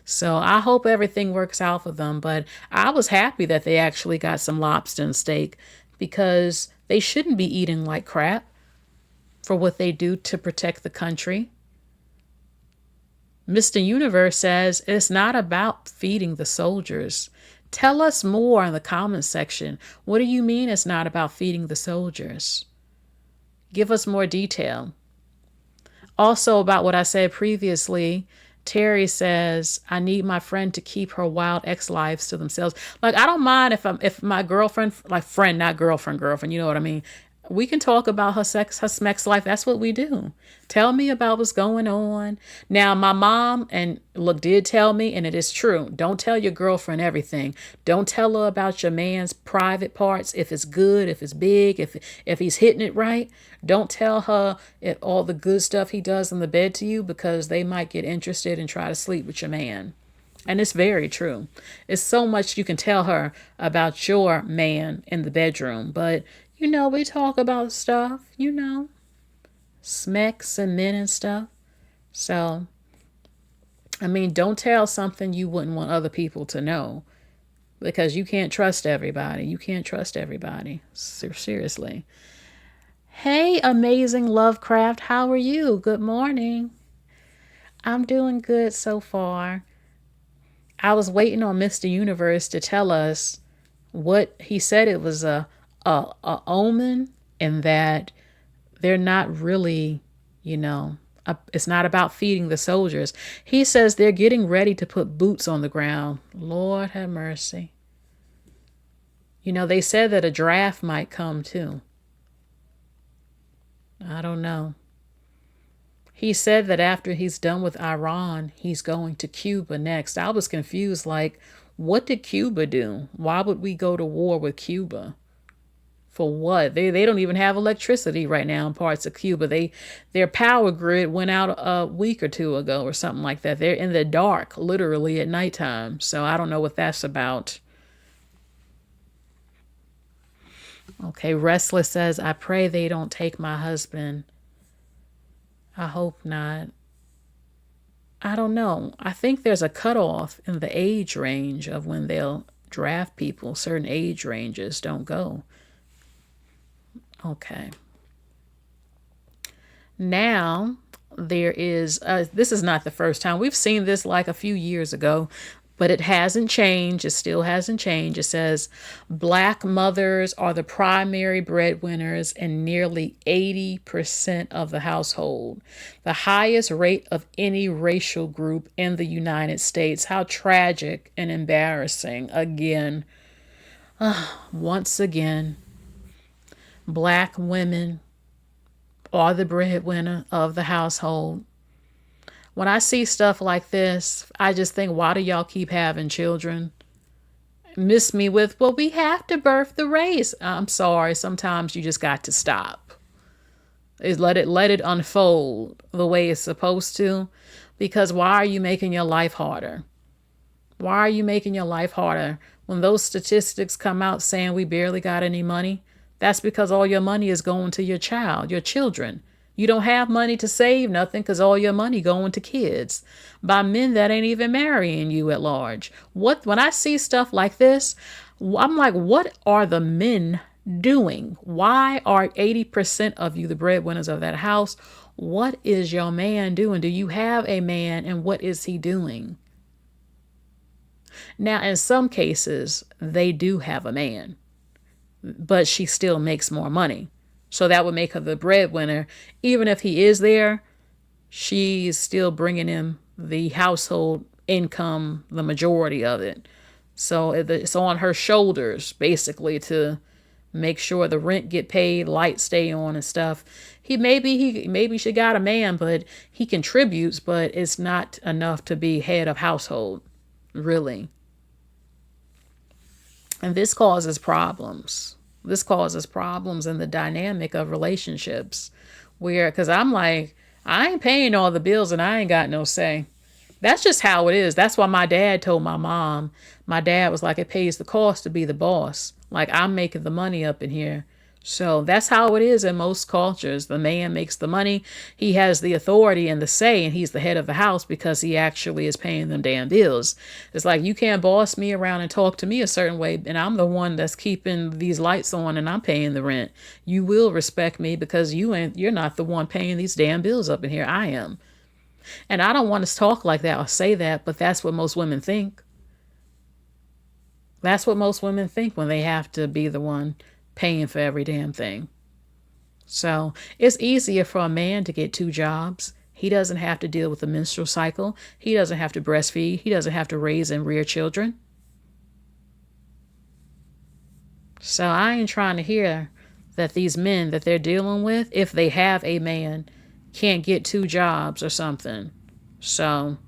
So I hope everything works out for them. But I was happy that they actually got some lobster and steak because they shouldn't be eating like crap for what they do to protect the country. Mr. Universe says it's not about feeding the soldiers. Tell us more in the comments section. What do you mean it's not about feeding the soldiers? Give us more detail. Also, about what I said previously, Terry says, I need my friend to keep her wild ex-lives to themselves. Like, I don't mind if my girlfriend, like friend, not girlfriend, you know what I mean? We can talk about her sex life. That's what we do. Tell me about what's going on. Now, my mom did tell me, and it is true. Don't tell your girlfriend everything. Don't tell her about your man's private parts. If it's good, if it's big, if he's hitting it right. Don't tell her all the good stuff he does in the bed to you, because they might get interested and try to sleep with your man. And it's very true. It's so much you can tell her about your man in the bedroom, but we talk about stuff, smecks and men and stuff. So, don't tell something you wouldn't want other people to know, because you can't trust everybody. Seriously. Hey, amazing Lovecraft. How are you? Good morning. I'm doing good so far. I was waiting on Mr. Universe to tell us what he said. It was a omen, and that they're not really, it's not about feeding the soldiers. He says they're getting ready to put boots on the ground. Lord have mercy. They said that a draft might come too. I don't know. He said that after he's done with Iran, he's going to Cuba next. I was confused, like, what did Cuba do? Why would we go to war with Cuba? For what? They don't even have electricity right now in parts of Cuba. Their power grid went out a week or two ago or something like that. They're in the dark, literally at nighttime. So I don't know what that's about. Okay, Restless says, I pray they don't take my husband. I hope not. I don't know. I think there's a cutoff in the age range of when they'll draft people. Certain age ranges don't go. Okay. Now, there is, this is not the first time. We've seen this like a few years ago, but it hasn't changed. It still hasn't changed. It says Black mothers are the primary breadwinners in nearly 80% of the household, the highest rate of any racial group in the United States. How tragic and embarrassing. Again, once again. Black women are the breadwinner of the household. When I see stuff like this, I just think, why do y'all keep having children? Miss me with, well, we have to birth the race. I'm sorry. Sometimes you just got to stop. Let it unfold the way it's supposed to. Because why are you making your life harder? Why are you making your life harder? When those statistics come out saying we barely got any money, that's because all your money is going to your child, your children. You don't have money to save nothing because all your money going to kids by men that ain't even marrying you at large. When I see stuff like this, I'm like, what are the men doing? Why are 80% of you the breadwinners of that house? What is your man doing? Do you have a man, and what is he doing? Now, in some cases, they do have a man, but she still makes more money. So that would make her the breadwinner. Even if he is there, she's still bringing him the household income, the majority of it. So it's on her shoulders, basically, to make sure the rent get paid, lights stay on and stuff. Maybe she got a man, but he contributes, but it's not enough to be head of household, really. And this causes problems. This causes problems in the dynamic of relationships because I'm like, I ain't paying all the bills and I ain't got no say. That's just how it is. That's why my dad told my mom, my dad was like, it pays the cost to be the boss. Like, I'm making the money up in here. So that's how it is in most cultures. The man makes the money. He has the authority and the say, and he's the head of the house because he actually is paying them damn bills. It's like you can't boss me around and talk to me a certain way, and I'm the one that's keeping these lights on and I'm paying the rent. You will respect me because you're not the one paying these damn bills up in here. I am. And I don't want to talk like that or say that, but that's what most women think. That's what most women think when they have to be the one paying for every damn thing. So it's easier for a man to get 2 jobs. He doesn't have to deal with the menstrual cycle. He doesn't have to breastfeed. He doesn't have to raise and rear children. So I ain't trying to hear that these men that they're dealing with, if they have a man, can't get 2 jobs or something. So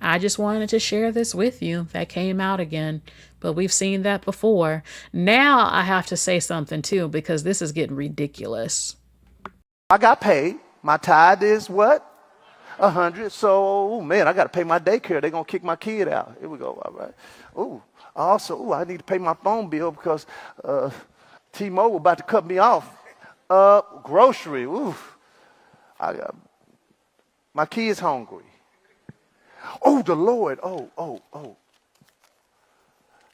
I just wanted to share this with you. That came out again, but we've seen that before. Now I have to say something too, because this is getting ridiculous. I got paid. My tithe is what? 100. So, man, I got to pay my daycare. They're going to kick my kid out. Here we go. All right. Also, I need to pay my phone bill because T-Mobile about to cut me off. Grocery. My kid's hungry. Oh, the Lord. Oh.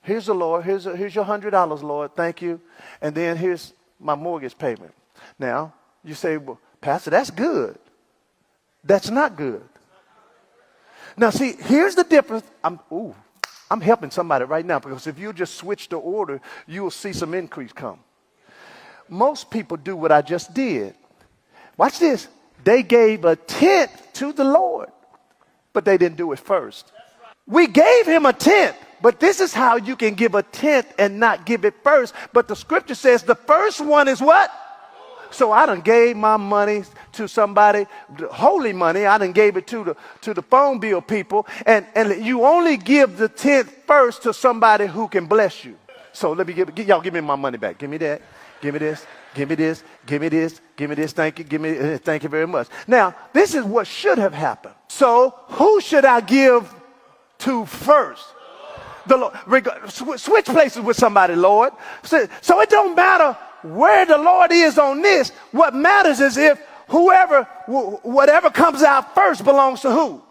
Here's the Lord. Here's your $100, Lord. Thank you. And then here's my mortgage payment. Now, you say, well, Pastor, that's good. That's not good. Now, see, here's the difference. I'm helping somebody right now because if you just switch the order, you will see some increase come. Most people do what I just did. Watch this. They gave a tenth to the Lord, but they didn't do it first. We gave him a tenth, but this is how you can give a tenth and not give it first. But the scripture says the first one is what? So I done gave my money to somebody, holy money. I done gave it to the phone bill people. And you only give the tenth first to somebody who can bless you. So let me y'all give me my money back. Give me that. Give me this. Give me this. Give me this. Give me this. Thank you. Thank you very much. Now, this is what should have happened. So who should I give to first? The Lord. Switch places with somebody, Lord. So it don't matter where the Lord is on this. What matters is if whatever comes out first belongs to who?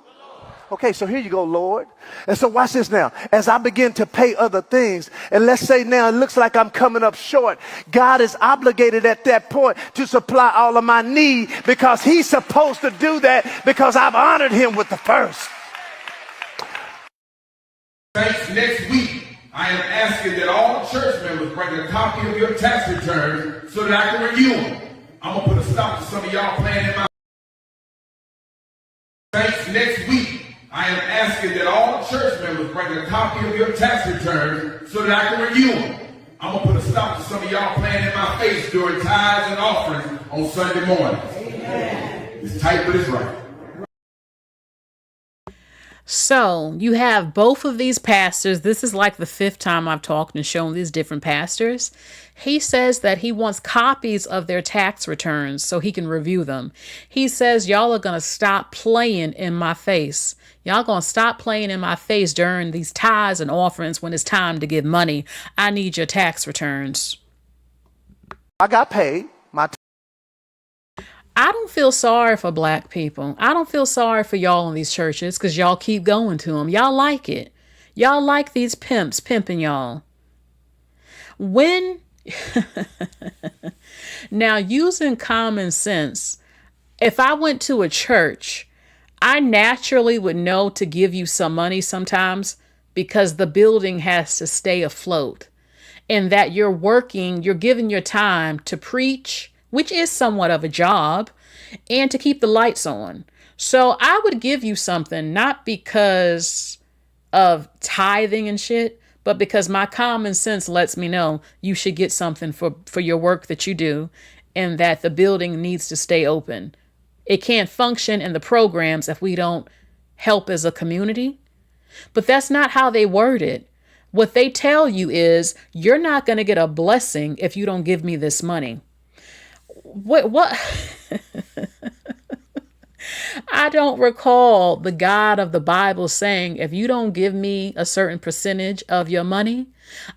Okay, so here you go, Lord. And so watch this now. As I begin to pay other things, and let's say now it looks like I'm coming up short, God is obligated at that point to supply all of my need because he's supposed to do that because I've honored him with the first. Next week, I am asking that all church members bring a copy of your tax returns so that I can review them. I'm going to put a stop to some of y'all playing in my... Next week, I am asking that all church members bring a copy of your tax returns so that I can review them. I'm going to put a stop to some of y'all playing in my face during tithes and offerings on Sunday morning. Amen. It's tight, but it's right. So you have both of these pastors. This is like the 5th time I've talked and shown these different pastors. He says that he wants copies of their tax returns so he can review them. He says, y'all are going to stop playing in my face. Y'all going to stop playing in my face during these tithes and offerings when it's time to give money. I need your tax returns. I got paid. I don't feel sorry for black people. I don't feel sorry for y'all in these churches because y'all keep going to them. Y'all like it. Y'all like these pimps pimping y'all. Now, using common sense, if I went to a church, I naturally would know to give you some money sometimes because the building has to stay afloat and that you're giving your time to preach, which is somewhat of a job, and to keep the lights on. So I would give you something, not because of tithing and shit, but because my common sense lets me know you should get something for your work that you do and that the building needs to stay open. It can't function in the programs if we don't help as a community. But that's not how they word it. What they tell you is, you're not going to get a blessing if you don't give me this money. What? I don't recall the God of the Bible saying, if you don't give me a certain percentage of your money,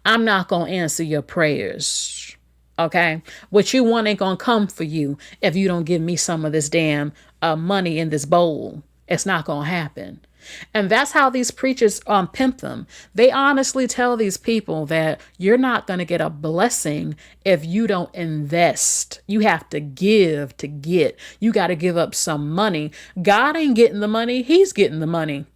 I'm not going to answer your prayers. Okay. What you want ain't gonna come for you if you don't give me some of this damn money in this bowl. It's not gonna happen. And that's how these preachers pimp them. They honestly tell these people that you're not going to get a blessing if you don't invest. You have to give to get. You got to give up some money. God ain't getting the money. He's getting the money.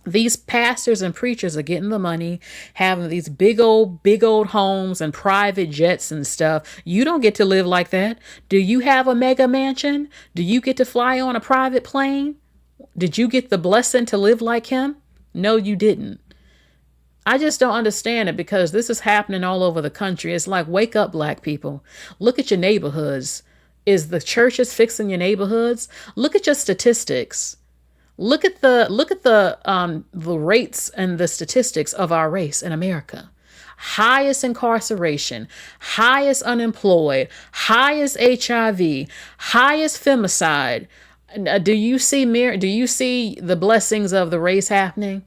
These pastors and preachers are getting the money, having these big old homes and private jets and stuff. You don't get to live like that. Do you have a mega mansion? Do you get to fly on a private plane? Did you get the blessing to live like him? No, you didn't. I just don't understand it, because this is happening all over the country. It's like, wake up, black people. Look at your neighborhoods. Is the churches fixing your neighborhoods? Look at your statistics. Look at the rates and the statistics of our race in America. Highest incarceration, highest unemployed, highest HIV, highest femicide. Do you see the blessings of the race happening?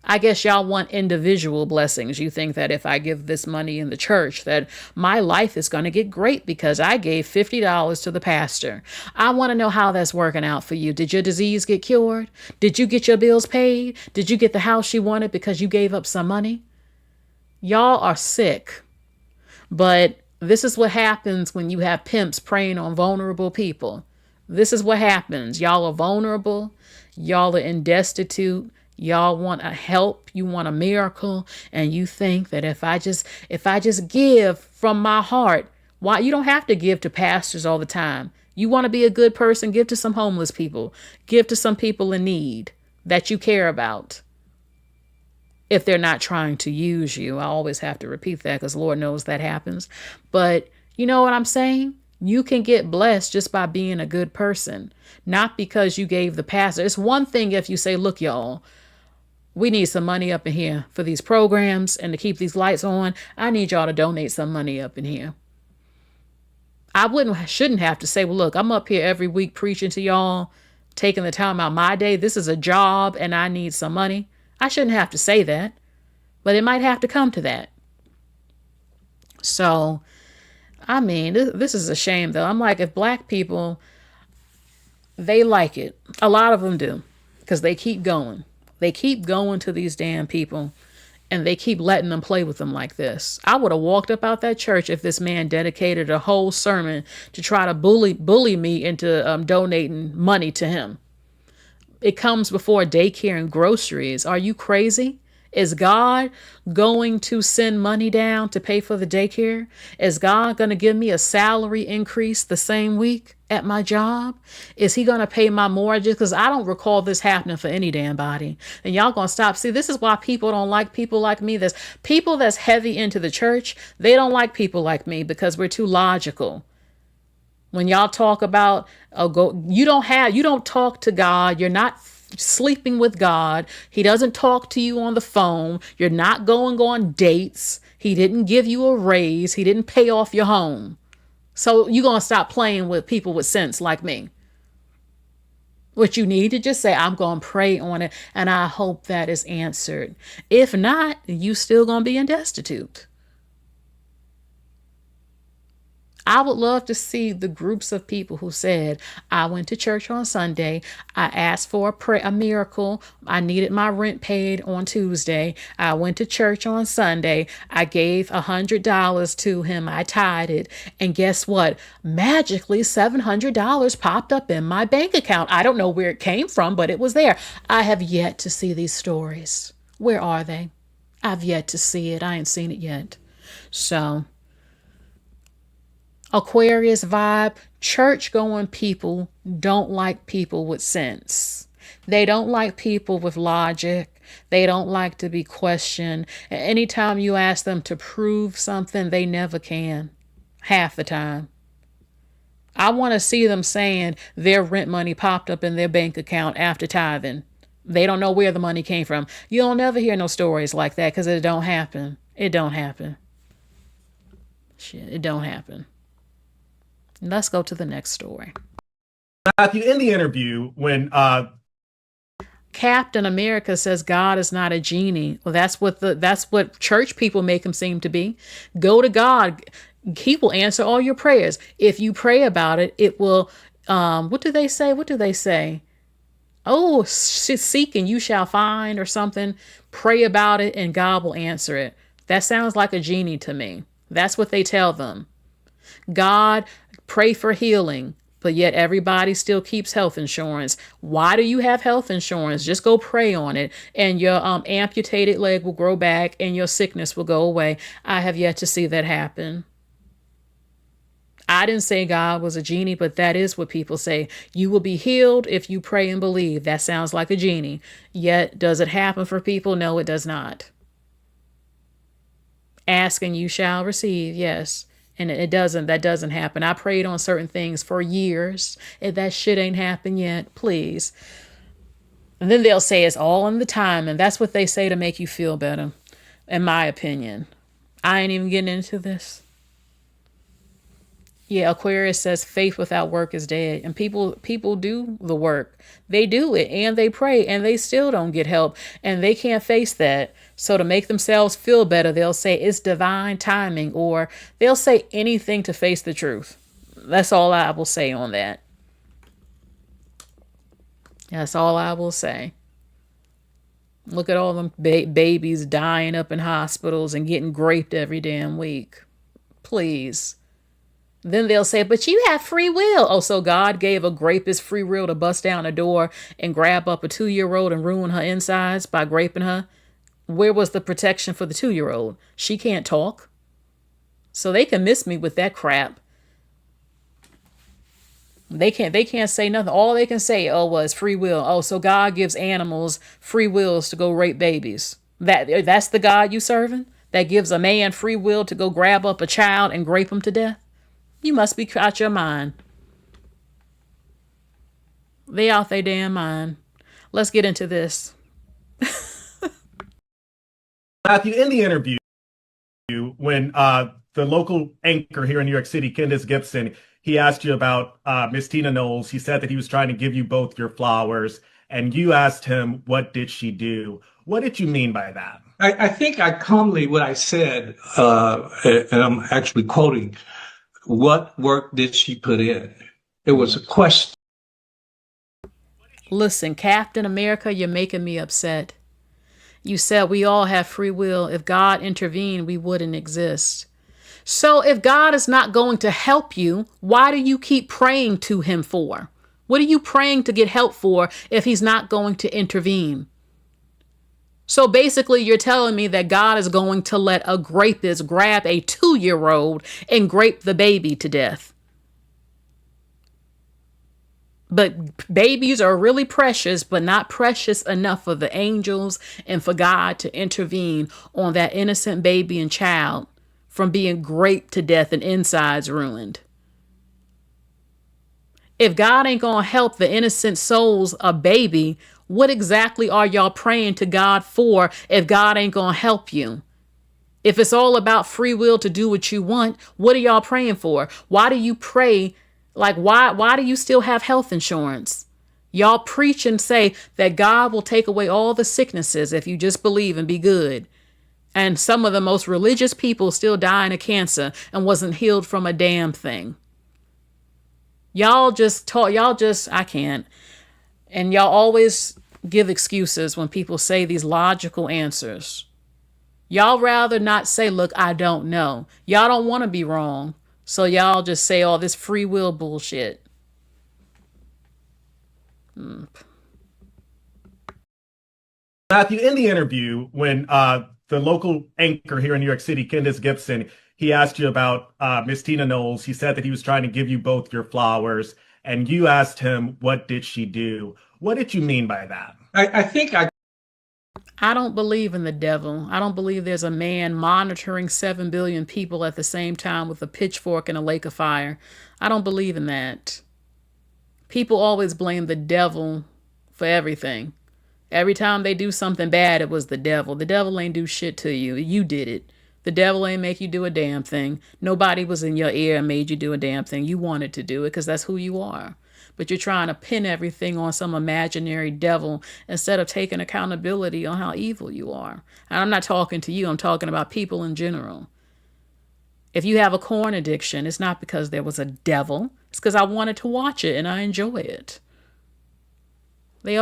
I guess y'all want individual blessings. You think that if I give this money in the church, that my life is going to get great because I gave $50 to the pastor. I want to know how that's working out for you. Did your disease get cured? Did you get your bills paid? Did you get the house you wanted because you gave up some money? Y'all are sick. But this is what happens when you have pimps preying on vulnerable people. This is what happens. Y'all are vulnerable. Y'all are in destitute. Y'all want a help. You want a miracle. And you think that if I just give from my heart, why? You don't have to give to pastors all the time. You want to be a good person, give to some homeless people. Give to some people in need that you care about. If they're not trying to use you. I always have to repeat that because Lord knows that happens. But you know what I'm saying? You can get blessed just by being a good person, not because you gave the pastor. It's one thing if you say, look, y'all, we need some money up in here for these programs and to keep these lights on. I need y'all to donate some money up in here. I shouldn't have to say, well, look, I'm up here every week preaching to y'all, taking the time out my day. This is a job and I need some money. I shouldn't have to say that, but it might have to come to that. So, I mean, this is a shame, though. I'm like, if black people, they like it. A lot of them do, because they keep going. They keep going to these damn people, and they keep letting them play with them like this. I would have walked up out that church if this man dedicated a whole sermon to try to bully me into donating money to him. It comes before daycare and groceries. Are you crazy? Is God going to send money down to pay for the daycare? Is God going to give me a salary increase the same week at my job? Is he going to pay my mortgage? Because I don't recall this happening for any damn body. And y'all going to stop. See, this is why people don't like people like me. There's people that's heavy into the church. They don't like people like me because we're too logical. When y'all talk about, you don't talk to God. You're not sleeping with God. He doesn't talk to you on the phone. You're not going on dates. He didn't give you a raise. He didn't pay off your home. So you're going to stop playing with people with sense like me. What you need to just say, I'm going to pray on it, and I hope that is answered. If not, you still going to be in destitute. I would love to see the groups of people who said, I went to church on Sunday. I asked for a miracle. I needed my rent paid on Tuesday. I went to church on Sunday. I gave $100 to him. I tithed it. And guess what? Magically, $700 popped up in my bank account. I don't know where it came from, but it was there. I have yet to see these stories. Where are they? I've yet to see it. I ain't seen it yet. So, Aquarius vibe, church-going people don't like people with sense. They don't like people with logic. They don't like to be questioned. Anytime you ask them to prove something, they never can, half the time. I want to see them saying their rent money popped up in their bank account after tithing. They don't know where the money came from. You'll never hear no stories like that because it don't happen. It don't happen. Shit, it don't happen. Let's go to the next story. Matthew, in the interview, when Captain America says God is not a genie. Well, that's what church people make him seem to be. Go to God. He will answer all your prayers. If you pray about it, it will, what do they say? What do they say? Oh, seek and you shall find or something. Pray about it and God will answer it. That sounds like a genie to me. That's what they tell them. God, pray for healing, but yet everybody still keeps health insurance. Why do you have health insurance? Just go pray on it and your amputated leg will grow back and your sickness will go away. I have yet to see that happen. I didn't say God was a genie, but that is what people say. You will be healed if you pray and believe. That sounds like a genie. Yet, does it happen for people? No, it does not. Ask and you shall receive. Yes. And that doesn't happen. I prayed on certain things for years. And that shit ain't happened yet. Please. And then they'll say it's all in the time. And that's what they say to make you feel better. In my opinion. I ain't even getting into this. Yeah, Aquarius says faith without work is dead. And people do the work. They do it and they pray and they still don't get help. And they can't face that. So to make themselves feel better, they'll say it's divine timing, or they'll say anything to face the truth. That's all I will say on that. That's all I will say. Look at all them babies dying up in hospitals and getting raped every damn week. Please. Then they'll say, but you have free will. Oh, so God gave a rapist free will to bust down a door and grab up a 2-year-old and ruin her insides by raping her? Where was the protection for the 2-year-old? She can't talk. So they can miss me with that crap. They can't say nothing. All they can say, was free will. Oh, so God gives animals free wills to go rape babies. That's the God you serving? That gives a man free will to go grab up a child and rape him to death? You must be out your mind. They out their damn mind. Let's get into this. Mathew, in the interview, when the local anchor here in New York City, Candace Gibson, he asked you about Miss Tina Knowles. He said that he was trying to give you both your flowers, and you asked him, what did she do? What did you mean by that? I think what I said, and I'm actually quoting, what work did she put in? It was a question. Listen, Captain America, you're making me upset. You said we all have free will. If God intervened, we wouldn't exist. So if God is not going to help you, why do you keep praying to him for? What are you praying to get help for if he's not going to intervene? So basically, you're telling me that God is going to let a rapist grab a 2-year-old and rape the baby to death. But babies are really precious, but not precious enough for the angels and for God to intervene on that innocent baby and child from being raped to death and insides ruined. If God ain't going to help the innocent souls of baby, what exactly are y'all praying to God for if God ain't going to help you? If it's all about free will to do what you want, what are y'all praying for? Why do you pray? Like, why do you still have health insurance? Y'all preach and say that God will take away all the sicknesses if you just believe and be good. And some of the most religious people still dying of cancer and wasn't healed from a damn thing. I can't. And y'all always give excuses when people say these logical answers. Y'all rather not say, look, I don't know. Y'all don't want to be wrong. So y'all just say all this free will bullshit. Mathew, in the interview, when the local anchor here in New York City, Candace Gibson, he asked you about Miss Tina Knowles. He said that he was trying to give you both your flowers, and you asked him, what did she do? What did you mean by that? I don't believe in the devil. I don't believe there's a man monitoring 7 billion people at the same time with a pitchfork and a lake of fire. I don't believe in that. People always blame the devil for everything. Every time they do something bad, it was the devil. The devil ain't do shit to you. You did it. The devil ain't make you do a damn thing. Nobody was in your ear and made you do a damn thing. You wanted to do it because that's who you are. But you're trying to pin everything on some imaginary devil instead of taking accountability on how evil you are. And I'm not talking to you. I'm talking about people in general. If you have a corn addiction, it's not because there was a devil. It's because I wanted to watch it and I enjoy it. I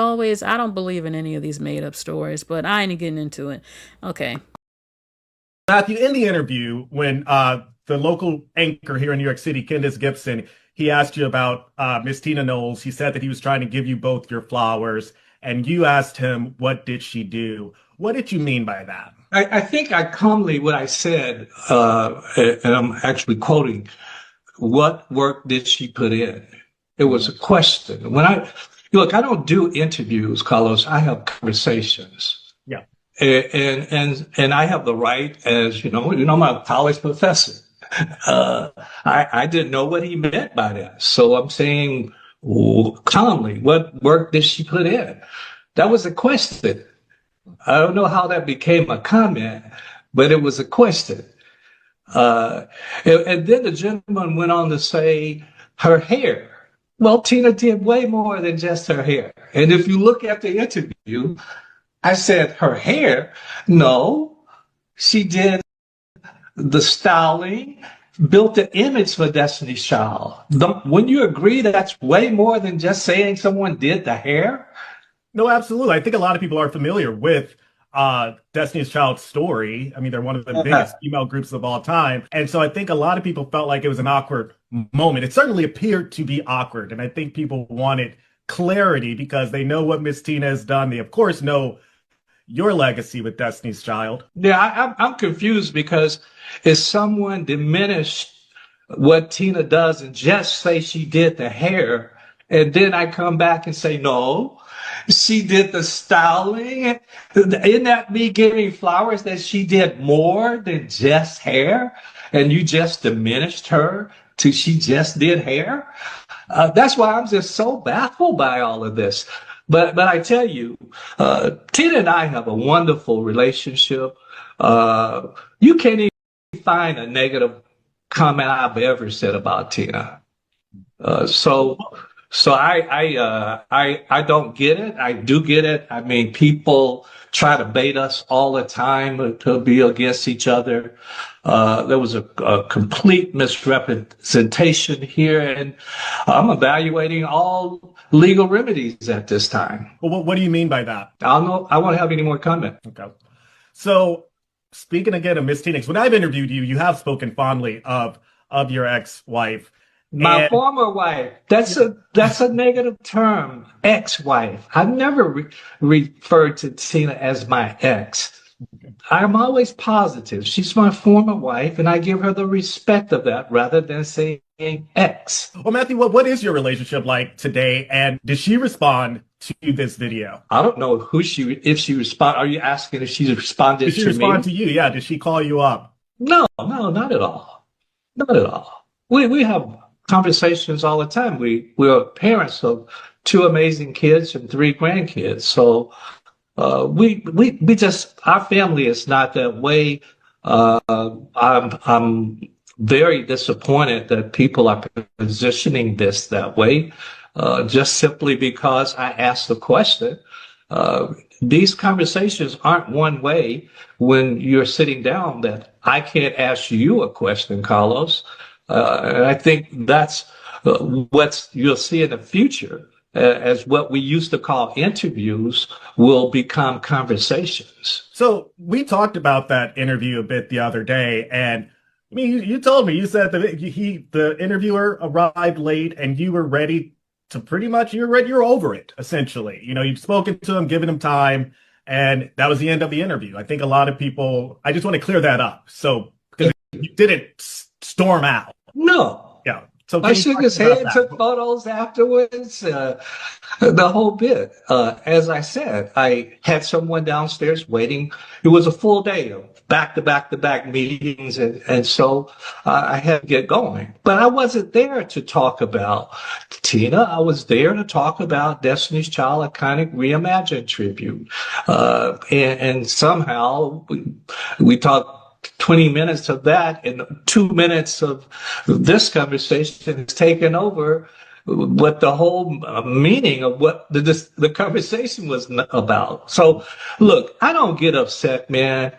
don't believe in any of these made up stories, but I ain't getting into it. Okay. Matthew, in the interview, when the local anchor here in New York City, Candace Gibson, he asked you about Miss Tina Knowles. He said that he was trying to give you both your flowers, and you asked him, what did she do? What did you mean by that? I think I calmly what I said, and I'm actually quoting, what work did she put in? It was a question. Look, I don't do interviews, Carlos. I have conversations. Yeah. And I have the right, as I'm a college professor. I didn't know what he meant by that. So I'm saying calmly, what work did she put in? That was a question. I don't know how that became a comment, but it was a question. And then the gentleman went on to say her hair. Well, Tina did way more than just her hair. And if you look at the interview, I said her hair. No, she did the styling, built the image for Destiny's Child. Wouldn't you agree that's way more than just saying someone did the hair? No, absolutely. I think a lot of people are familiar with Destiny's Child's story. I mean, they're one of the biggest female groups of all time. And so I think a lot of people felt like it was an awkward moment. It certainly appeared to be awkward. And I think people wanted clarity because they know what Miss Tina has done. They, of course, know your legacy with Destiny's Child. Yeah, I'm confused because if someone diminished what Tina does and just say she did the hair, and then I come back and say, no, she did the styling. Isn't that me giving flowers that she did more than just hair? And you just diminished her to she just did hair? That's why I'm just so baffled by all of this. But I tell you, Tina and I have a wonderful relationship. You can't even find a negative comment I've ever said about Tina. So I don't get it. I do get it. I mean, people try to bait us all the time to be against each other. There was a complete misrepresentation here, and I'm evaluating all legal remedies at this time. Well, what do you mean by that? I won't have any more comment. Okay. So speaking again of Miss Tina, when I've interviewed you, you have spoken fondly of your ex-wife. My former wife. That's a negative term. Ex-wife. I've never referred to Tina as my ex. I'm always positive. She's my former wife, and I give her the respect of that rather than saying ex. Well, Matthew, what is your relationship like today? And did she respond to this video? I don't know if she responded. Are you asking if she responded to me? Did she respond to you? Yeah. Did she call you up? No, not at all. Not at all. We have conversations all the time. We're parents of 2 amazing kids and 3 grandkids. So we just, our family is not that way. I'm very disappointed that people are positioning this that way, just simply because I asked the question. These conversations aren't one way when you're sitting down that I can't ask you a question, Carlos. And I think that's what you'll see in the future as what we used to call interviews will become conversations. So we talked about that interview a bit the other day. And I mean, you told me, you said that the interviewer arrived late and you were ready to pretty much, you're over it, essentially. You've spoken to him, given him time, and that was the end of the interview. I think a lot of people, I just want to clear that up. So, because you didn't storm out. No. Yeah. So I shook his hand, took photos afterwards, the whole bit. As I said, I had someone downstairs waiting. It was a full day of back-to-back meetings, and so I had to get going. But I wasn't there to talk about Tina. I was there to talk about Destiny's Child Iconic Reimagined Tribute. And somehow we talked 20 minutes of that, and 2 minutes of this conversation has taken over what the whole meaning of what the conversation was about. So, look, I don't get upset, man.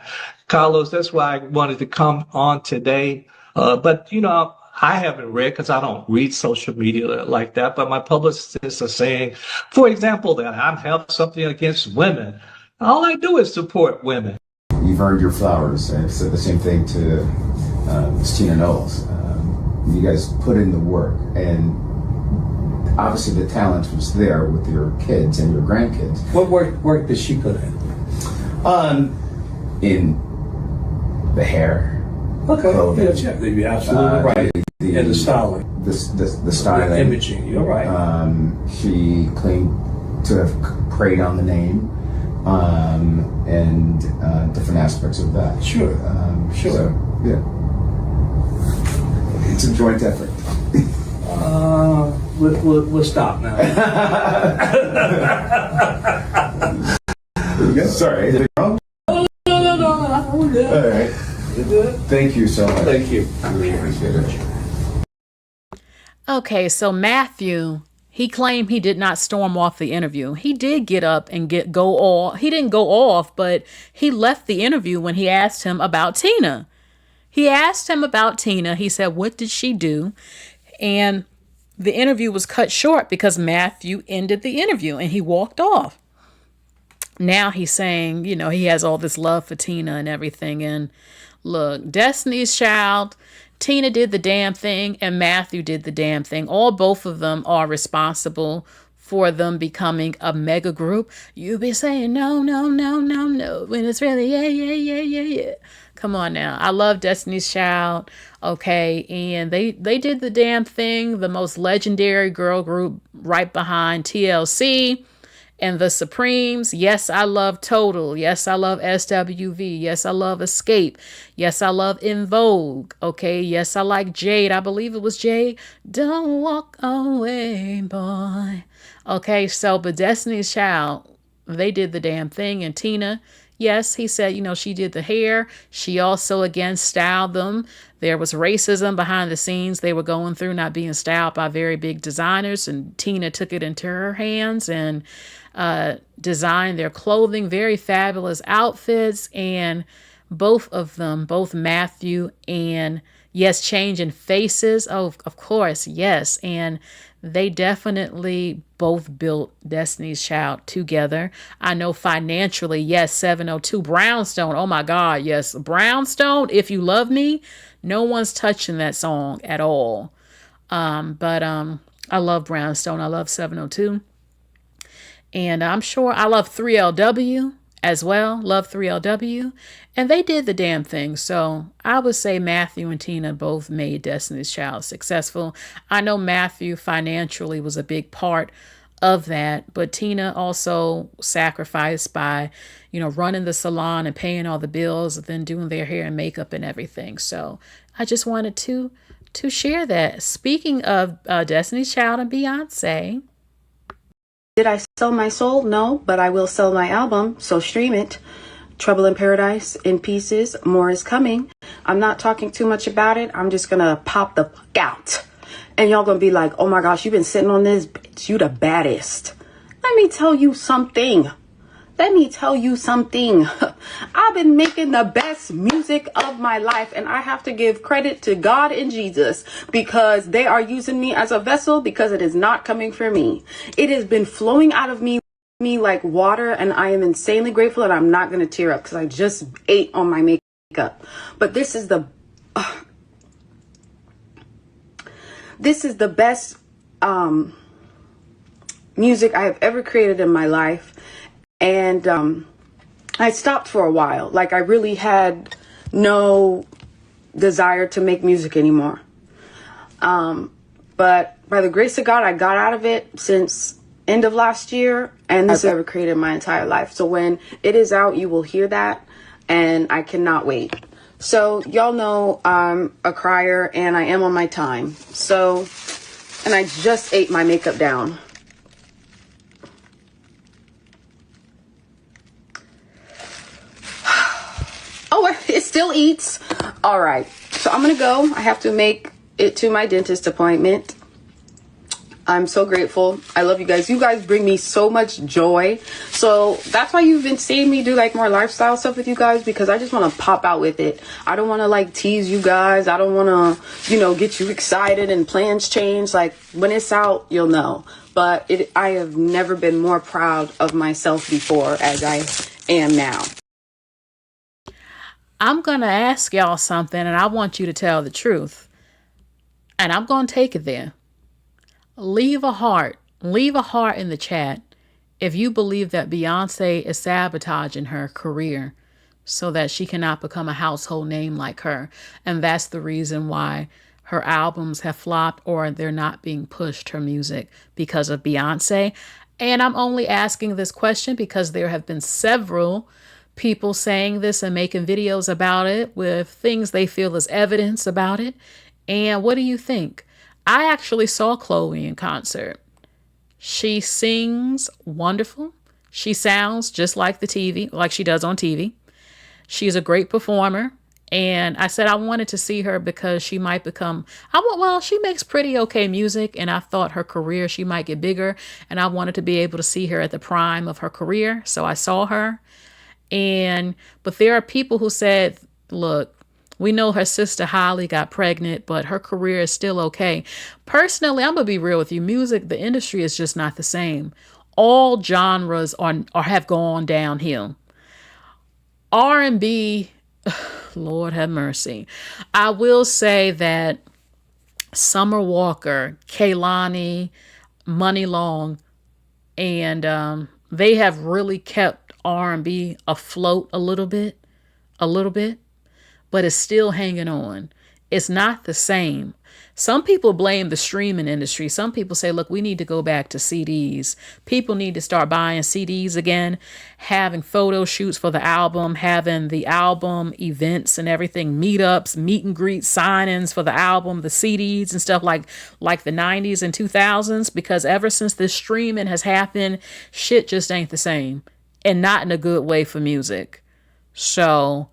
Carlos, that's why I wanted to come on today. But, I haven't read because I don't read social media like that. But my publicists are saying, for example, that I have something against women. All I do is support women. You've earned your flowers. I've said the same thing to Ms. Tina Knowles. You guys put in the work, and obviously the talent was there with your kids and your grandkids. What work did she put in? In the hair, Okay, clothing. yeah, you're absolutely right. And the styling. The styling. The imaging, you're right. She claimed to have preyed on the name, and different aspects of that. Sure. Sure. So, yeah. It's a joint effort. We'll stop now. Sorry. Is it wrong? No. We're good. All right. You're good. Thank you so much. Thank you. I really appreciate it. Okay, so Mathew, he claimed he did not storm off the interview. He did get up and go off. He didn't go off, but he left the interview when he asked him about Tina. He asked him about Tina. He said, what did she do? And the interview was cut short because Mathew ended the interview and he walked off. Now he's saying, he has all this love for Tina and everything. And look, Destiny's Child, Tina did the damn thing and Mathew did the damn thing. Both of them are responsible for them becoming a mega group. You be saying no, when it's really yeah. Come on now. I love Destiny's Child. Okay. And they did the damn thing. The most legendary girl group right behind TLC and the Supremes. Yes, I love Total. Yes, I love SWV. Yes, I love Escape. Yes, I love In Vogue. Okay. Yes, I like Jade. I believe it was Jade. Don't walk away, boy. Okay. So, but Destiny's Child, they did the damn thing. And Tina, yes, he said, she did the hair. She also, again, styled them. There was racism behind the scenes they were going through, not being styled by very big designers. And Tina took it into her hands and designed their clothing, very fabulous outfits. And both of them, both Mathew and, yes, changing faces. Oh, of course, yes. And they definitely both built Destiny's Child together. I know financially, yes, 702 Brownstone. Oh my God, yes. Brownstone, If You Love Me, no one's touching that song at all. But I love Brownstone. I love 702. And I'm sure I love 3LW as well. Love 3LW. And they did the damn thing. So I would say Mathew and Tina both made Destiny's Child successful. I know Mathew financially was a big part of that, but Tina also sacrificed by, running the salon and paying all the bills and then doing their hair and makeup and everything. So I just wanted to share that. Speaking of Destiny's Child and Beyonce. Did I sell my soul? No, but I will sell my album, so stream it. Trouble in Paradise, in pieces, more is coming. I'm not talking too much about it. I'm just going to pop the fuck out. And y'all going to be like, oh my gosh, you've been sitting on this, bitch. You the baddest. Let me tell you something. I've been making the best music of my life, and I have to give credit to God and Jesus because they are using me as a vessel because it is not coming from me. It has been flowing out of me like water, and I am insanely grateful, and I'm not going to tear up because I just ate on my makeup. But this is the best music I have ever created in my life. And I stopped for a while. Like, I really had no desire to make music anymore. But by the grace of God, I got out of it since end of last year, and this I've ever created my entire life. So when it is out, you will hear that, and I cannot wait. So y'all know I'm a crier, and I am on my time. So, and I just ate my makeup down. Oh, it still eats. All right. So I'm going to go. I have to make it to my dentist appointment. I'm so grateful. I love you guys. You guys bring me so much joy. So that's why you've been seeing me do like more lifestyle stuff with you guys, because I just want to pop out with it. I don't want to like tease you guys. I don't want to, get you excited and plans change. Like when it's out, you'll know. But I have never been more proud of myself before as I am now. I'm going to ask y'all something, and I want you to tell the truth. And I'm going to take it there. Leave a heart in the chat if you believe that Beyonce is sabotaging her career so that she cannot become a household name like her. And that's the reason why her albums have flopped or they're not being pushed, her music, because of Beyonce. And I'm only asking this question because there have been several people saying this and making videos about it with things they feel is evidence about it. And what do you think? I actually saw Chloe in concert. She sings wonderful. She sounds just like like she does on TV. She's a great performer. And I said I wanted to see her because she might become, she makes pretty okay music. And I thought her career, she might get bigger. And I wanted to be able to see her at the prime of her career. So I saw her. But there are people who said, look, we know her sister Holly got pregnant, but her career is still okay. Personally, I'm going to be real with you. Music, the industry is just not the same. All genres have gone downhill. R&B, Lord have mercy. I will say that Summer Walker, Kehlani, Money Long, and they have really kept R&B afloat a little bit. But it's still hanging on. It's not the same. Some people blame the streaming industry. Some people say, look, we need to go back to CDs. People need to start buying CDs again, having photo shoots for the album, having the album events and everything, meetups, meet and greet signings for the album, the CDs and stuff like the 90s and 2000s, because ever since this streaming has happened, shit just ain't the same, and not in a good way for music. So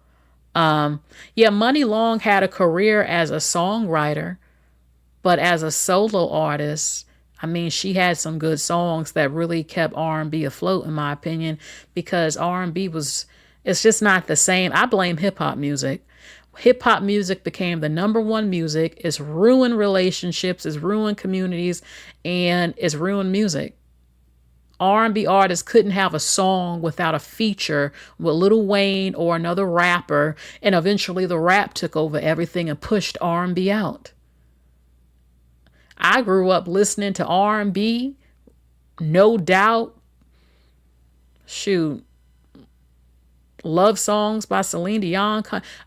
Money Long had a career as a songwriter, but as a solo artist, I mean, she had some good songs that really kept R&B afloat, in my opinion, because R&B it's just not the same. I blame hip hop music. Hip hop music became the number one music. It's ruined relationships, it's ruined communities, and it's ruined music. R&B artists couldn't have a song without a feature with Lil Wayne or another rapper, and eventually the rap took over everything and pushed R&B out. I grew up listening to R&B, No Doubt, love songs by Celine Dion.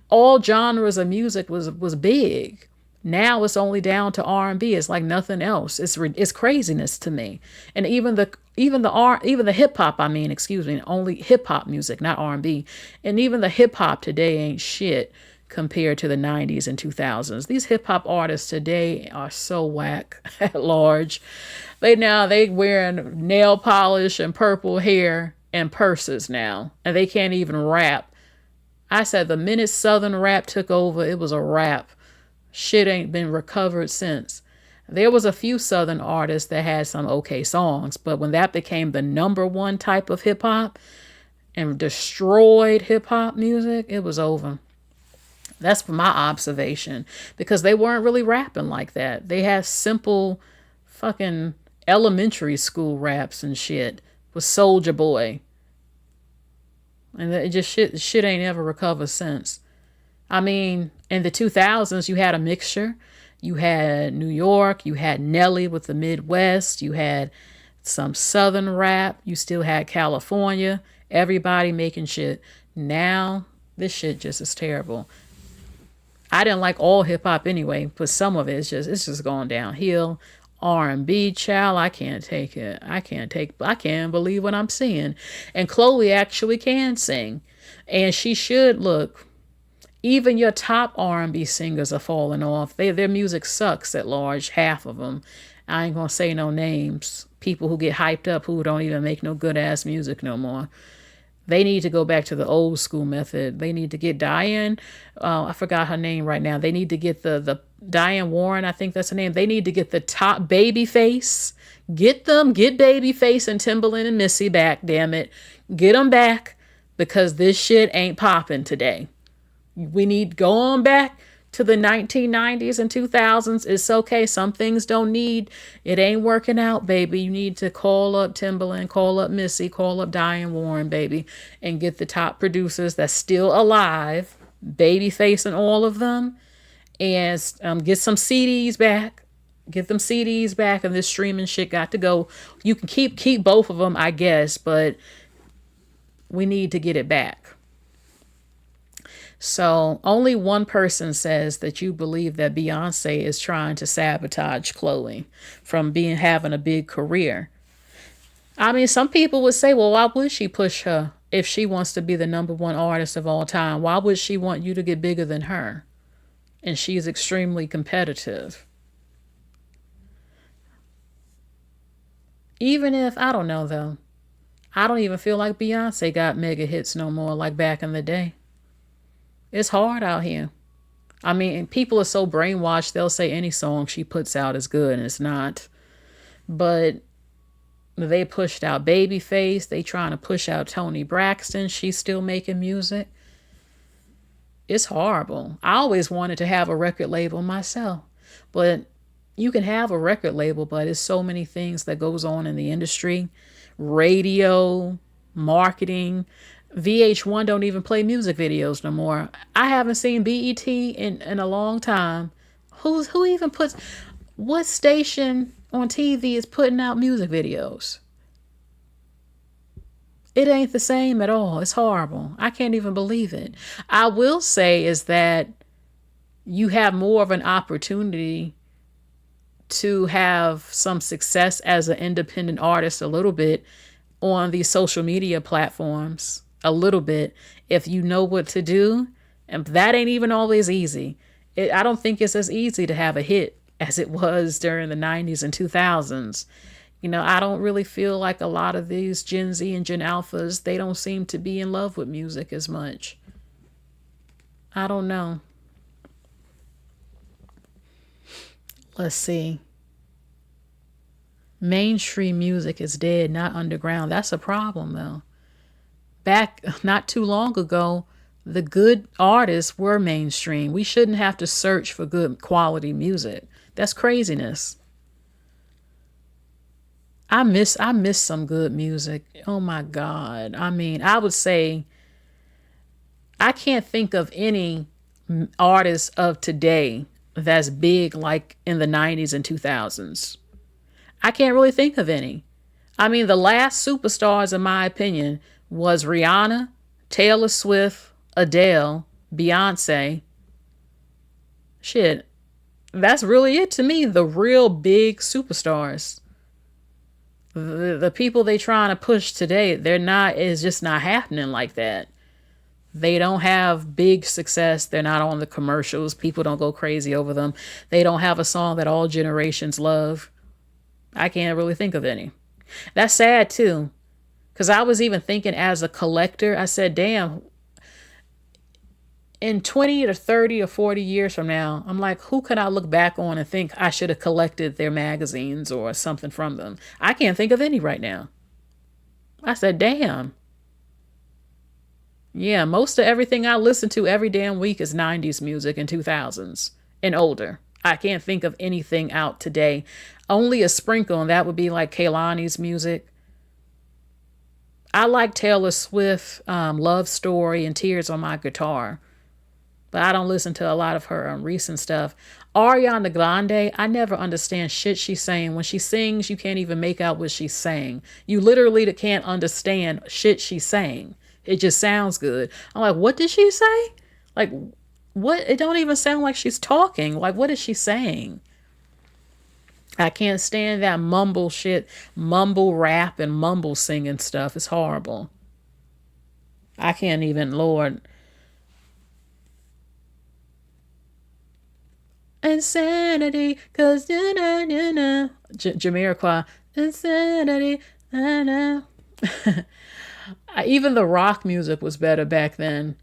All genres of music was big. Now it's only down to R&B. It's like nothing else. It's craziness to me. And even the hip hop, only hip hop music, not R&B. And even the hip hop today ain't shit compared to the 90s and 2000s. These hip hop artists today are so whack at large. They wearing nail polish and purple hair and purses now, and they can't even rap. I said the minute Southern rap took over, it was a wrap. Shit ain't been recovered since. There was a few Southern artists that had some okay songs, but when that became the number one type of hip hop and destroyed hip hop music, it was over. That's from my observation, because they weren't really rapping like that. They had simple fucking elementary school raps and shit with Soulja Boy. And it just shit ain't ever recovered since. I mean, in the 2000s, you had a mixture. You had New York, you had Nelly with the Midwest, you had some Southern rap, you still had California, everybody making shit. Now, this shit just is terrible. I didn't like all hip hop anyway, but some of it's just going downhill. R&B, child, I can't take it. I can't believe what I'm seeing. And Chloe actually can sing. And she should. Look, even your top R&B singers are falling off. Their music sucks at large, half of them. I ain't gonna say no names. People who get hyped up who don't even make no good ass music no more. They need to go back to the old school method. They need to get Diane. I forgot her name right now. They need to get the Diane Warren, I think that's her name. They need to get the top Babyface. Get Babyface and Timbaland and Missy back, damn it. Get them back because this shit ain't popping today. We need go on back to the 1990s and 2000s. It's okay. Some things don't need, it ain't working out, baby. You need to call up Timbaland, call up Missy, call up Diane Warren, baby, and get the top producers that's still alive, Babyface and all of them, and get some CDs back. Get them CDs back, and this streaming shit got to go. You can keep both of them, I guess, but we need to get it back. So only one person says that you believe that Beyonce is trying to sabotage Chloe from having a big career. I mean, some people would say, well, why would she push her if she wants to be the #1 artist of all time? Why would she want you to get bigger than her? And she's extremely competitive. Even if, I don't know though, I don't even feel like Beyonce got mega hits no more like back in the day. It's hard out here. I mean, people are so brainwashed, they'll say any song she puts out is good, and it's not. But they pushed out Babyface. They trying to push out Toni Braxton. She's still making music. It's horrible. I always wanted to have a record label myself. But you can have a record label, but it's so many things that goes on in the industry. Radio, marketing. VH1 don't even play music videos no more. I haven't seen BET in a long time. Who even puts, what station on TV is putting out music videos? It ain't the same at all. It's horrible. I can't even believe it. I will say is that you have more of an opportunity to have some success as an independent artist a little bit on these social media platforms. A little bit, if you know what to do, and that ain't even always easy. I don't think it's as easy to have a hit as it was during the 90s and 2000s. You know, I don't really feel like a lot of these Gen Z and Gen Alphas, they don't seem to be in love with music as much. I don't know. Let's see. Mainstream music is dead, not underground. That's a problem though. Back not too long ago, the good artists were mainstream. We shouldn't have to search for good quality music. That's craziness. I miss some good music. Oh my God. I mean, I would say I can't think of any artist of today that's big like in the 90s and 2000s. I can't really think of any. I mean, the last superstars, in my opinion, was Rihanna, Taylor Swift, Adele, Beyonce. Shit, that's really it to me. The real big superstars. The people they trying to push today, it's just not happening like that. They don't have big success. They're not on the commercials. People don't go crazy over them. They don't have a song that all generations love. I can't really think of any. That's sad too. Because I was even thinking as a collector, I said, damn, in 20 or 30 or 40 years from now, I'm like, who can I look back on and think I should have collected their magazines or something from them? I can't think of any right now. I said, damn. Yeah, most of everything I listen to every damn week is 90s music and 2000s and older. I can't think of anything out today. Only a sprinkle, and that would be like Kehlani's music. I like Taylor Swift, Love Story, and Tears on My Guitar. But I don't listen to a lot of her recent stuff. Ariana Grande, I never understand shit she's saying. When she sings, you can't even make out what she's saying. You literally can't understand shit she's saying. It just sounds good. I'm like, what did she say? Like, what? It don't even sound like she's talking. Like, what is she saying? I can't stand that mumble shit, mumble rap and mumble singing stuff. It's horrible. I can't even, Lord. Insanity, cause Jamiroquai, insanity, I know. Even the rock music was better back then.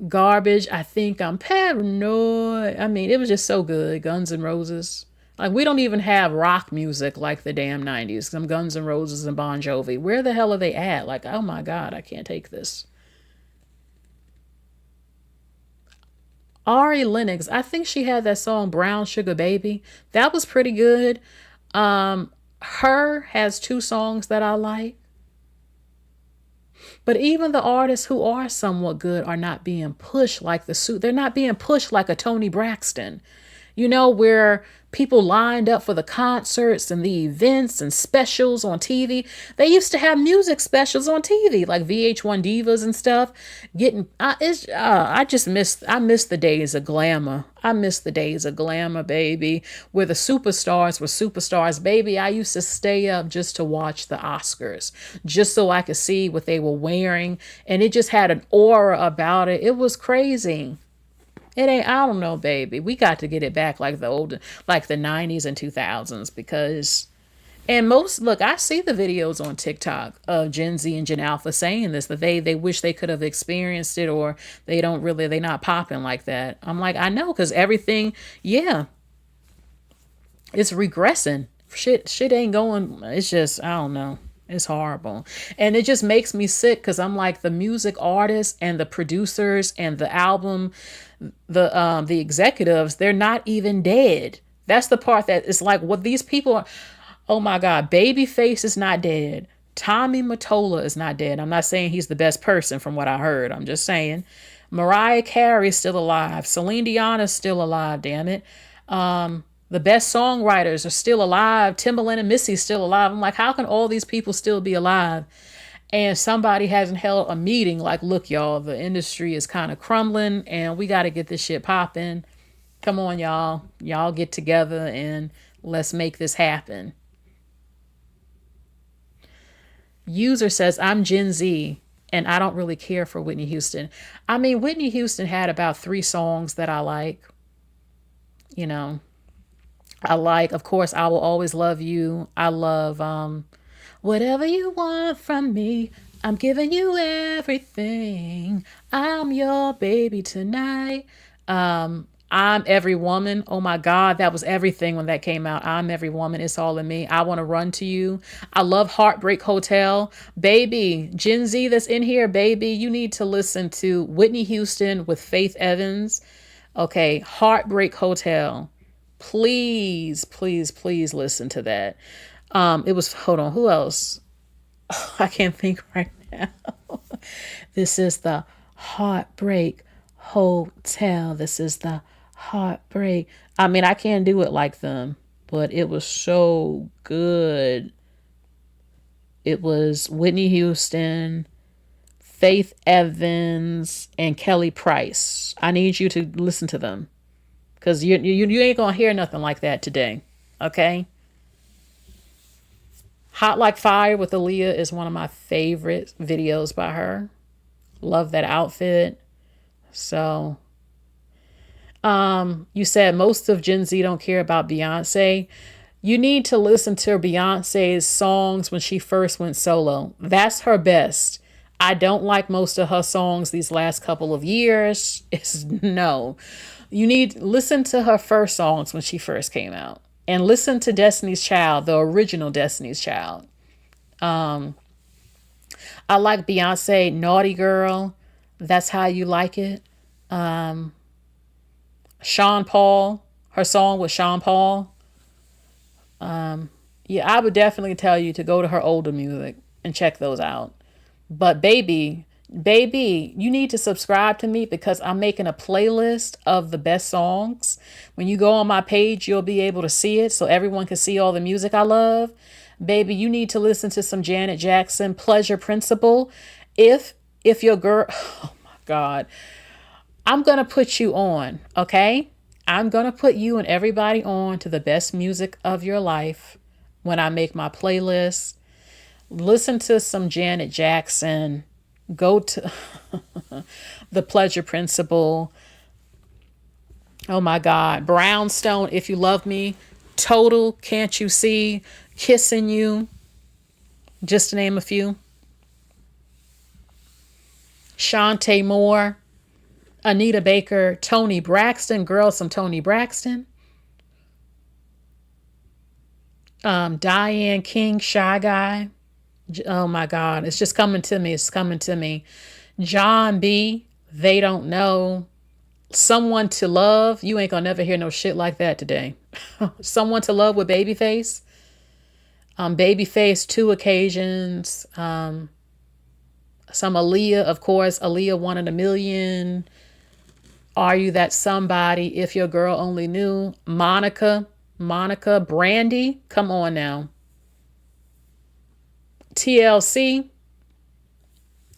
Garbage. I think I'm paranoid. I mean, it was just so good. Guns N' Roses. Like, we don't even have rock music like the damn 90s. Some Guns N' Roses and Bon Jovi. Where the hell are they at? Like, oh my God, I can't take this. Ari Lennox, I think she had that song Brown Sugar Baby. That was pretty good. Her has 2 songs that I like. But even the artists who are somewhat good are not being pushed like the suit. They're not being pushed like a Tony Braxton, where people lined up for the concerts and the events and specials on TV. They used to have music specials on TV, like VH1 Divas and stuff. I miss the days of glamour. I miss the days of glamour, baby, where the superstars were superstars. Baby, I used to stay up just to watch the Oscars, just so I could see what they were wearing. And it just had an aura about it. It was crazy. It ain't, I don't know, baby. We got to get it back like the 90s and 2000s because, and look, I see the videos on TikTok of Gen Z and Gen Alpha saying this, that they wish they could have experienced it, or they not popping like that. I'm like, I know, because everything, yeah, it's regressing. Shit ain't going, it's just, I don't know. It's horrible. And it just makes me sick because I'm like, the music artists and the producers and the album, the executives, they're not even dead. That's the part that is like, what these people are. Oh my God, Babyface is not dead. Tommy Mottola is not dead. I'm not saying he's the best person from what I heard. I'm just saying Mariah Carey is still alive. Celine Dion is still alive, damn it. The best songwriters are still alive. Timbaland and Missy still alive. I'm like, how can all these people still be alive? And somebody hasn't held a meeting like, look, y'all, the industry is kind of crumbling and we got to get this shit popping. Come on, y'all. Y'all get together and let's make this happen. User says, I'm Gen Z and I don't really care for Whitney Houston. I mean, Whitney Houston had about 3 songs that I like. I like, of course, I Will Always Love You. I love Whatever You Want From Me. I'm giving you everything. I'm your baby tonight. I'm Every Woman. Oh my God, that was everything when that came out. I'm Every Woman. It's All in Me. I Want to Run to You. I love Heartbreak Hotel. Baby, Gen Z that's in here, baby, you need to listen to Whitney Houston with Faith Evans. Okay, Heartbreak Hotel. Please, please, please listen to that. Hold on, who else? I can't think right now. This is the Heartbreak Hotel. This is the Heartbreak. I mean, I can't do it like them, but it was so good. It was Whitney Houston, Faith Evans, and Kelly Price. I need you to listen to them. Because you ain't going to hear nothing like that today. Okay? Hot Like Fire with Aaliyah is one of my favorite videos by her. Love that outfit. So, you said most of Gen Z don't care about Beyonce. You need to listen to Beyonce's songs when she first went solo. That's her best. I don't like most of her songs these last couple of years. No. You need to listen to her first songs when she first came out. And listen to Destiny's Child, the original Destiny's Child. I like Beyonce, Naughty Girl. That's How You Like It. Sean Paul, her song with Sean Paul. Yeah, I would definitely tell you to go to her older music and check those out. But baby, you need to subscribe to me because I'm making a playlist of the best songs. When you go on my page, you'll be able to see it so everyone can see all the music I love. Baby, you need to listen to some Janet Jackson, Pleasure Principle. If your girl, oh my God, I'm going to put you on, okay? I'm going to put you and everybody on to the best music of your life when I make my playlist. Listen to some Janet Jackson. Go to The Pleasure Principle. Oh my God. Brownstone, If You Love Me. Total, Can't You See? Kissing You. Just to name a few. Shantae Moore. Anita Baker, Tony Braxton, girl, some Tony Braxton. Diane King, Shy Guy. Oh my God, it's just coming to me. It's coming to me. John B, They Don't Know. Someone to Love. You ain't gonna never hear no shit like that today. Someone to Love with Babyface. Babyface, Two Occasions. Some Aaliyah, of course. Aaliyah, One in a Million. Are You That Somebody? If Your Girl Only Knew. Monica, Brandy. Come on now. TLC,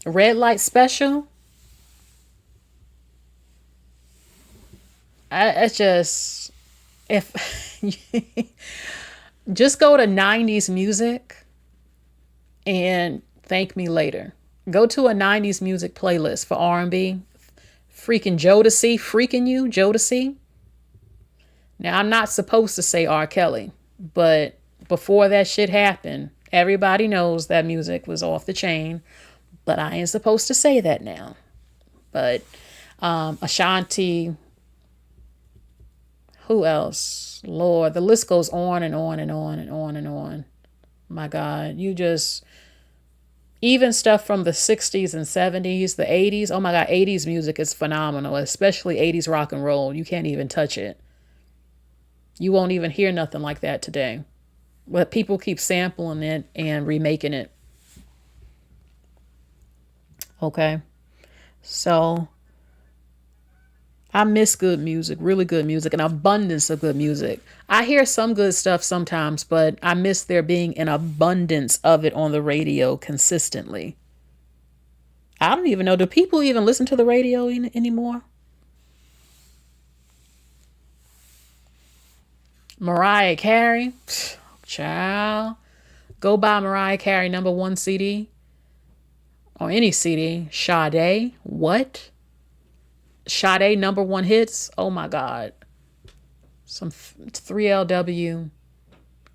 Red Light Special. It's just, if just go to 90s music and thank me later. Go to a 90s music playlist for R&B. Freaking Jodeci, Jodeci. Now, I'm not supposed to say R. Kelly, but before that shit happened, everybody knows that music was off the chain, but I ain't supposed to say that now. But Ashanti, who else? Lord, the list goes on and on and on and on and on. My God, even stuff from the 60s and 70s, the 80s. Oh my God, 80s music is phenomenal, especially 80s rock and roll. You can't even touch it. You won't even hear nothing like that today. But people keep sampling it and remaking it. Okay. So I miss good music, really good music, an abundance of good music. I hear some good stuff sometimes, but I miss there being an abundance of it on the radio consistently. I don't even know. Do people even listen to the radio anymore? Mariah Carey. Child, go buy Mariah Carey #1 CD or any CD. Sade, what? Sade #1 hits. Oh my God. Some 3LW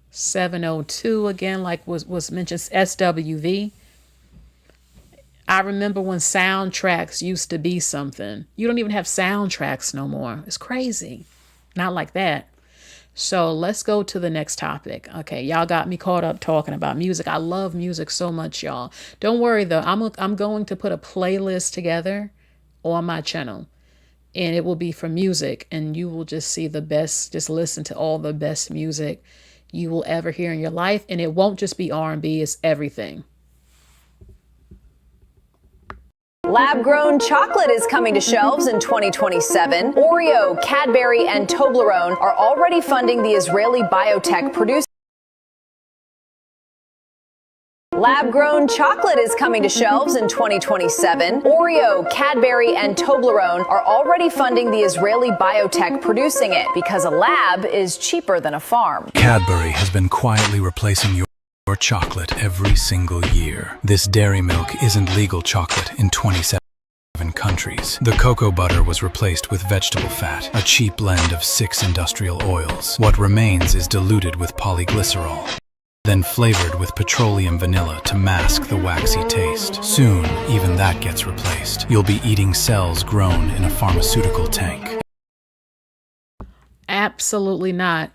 702 again, like was mentioned. SWV. I remember when soundtracks used to be something. You don't even have soundtracks no more. It's crazy. Not like that. So let's go to the next topic. Okay, y'all got me caught up talking about music. I love music so much, y'all. Don't worry though. I'm going to put a playlist together on my channel, and it will be for music, and you will just see the best. Just listen to all the best music you will ever hear in your life, and it won't just be R&B. It's everything. Lab-grown chocolate is coming to shelves in 2027. Oreo, Cadbury, and Toblerone are already funding the Israeli biotech producing. Lab-grown chocolate is coming to shelves in 2027. Oreo, Cadbury, and Toblerone are already funding the Israeli biotech producing it because a lab is cheaper than a farm. Cadbury has been quietly replacing your chocolate every single year. This dairy milk isn't legal chocolate in 27 countries. The cocoa butter was replaced with vegetable fat, a cheap blend of 6 industrial oils. What remains is diluted with polyglycerol, then flavored with petroleum vanilla to mask the waxy taste. Soon, even that gets replaced. You'll be eating cells grown in a pharmaceutical tank. Absolutely not.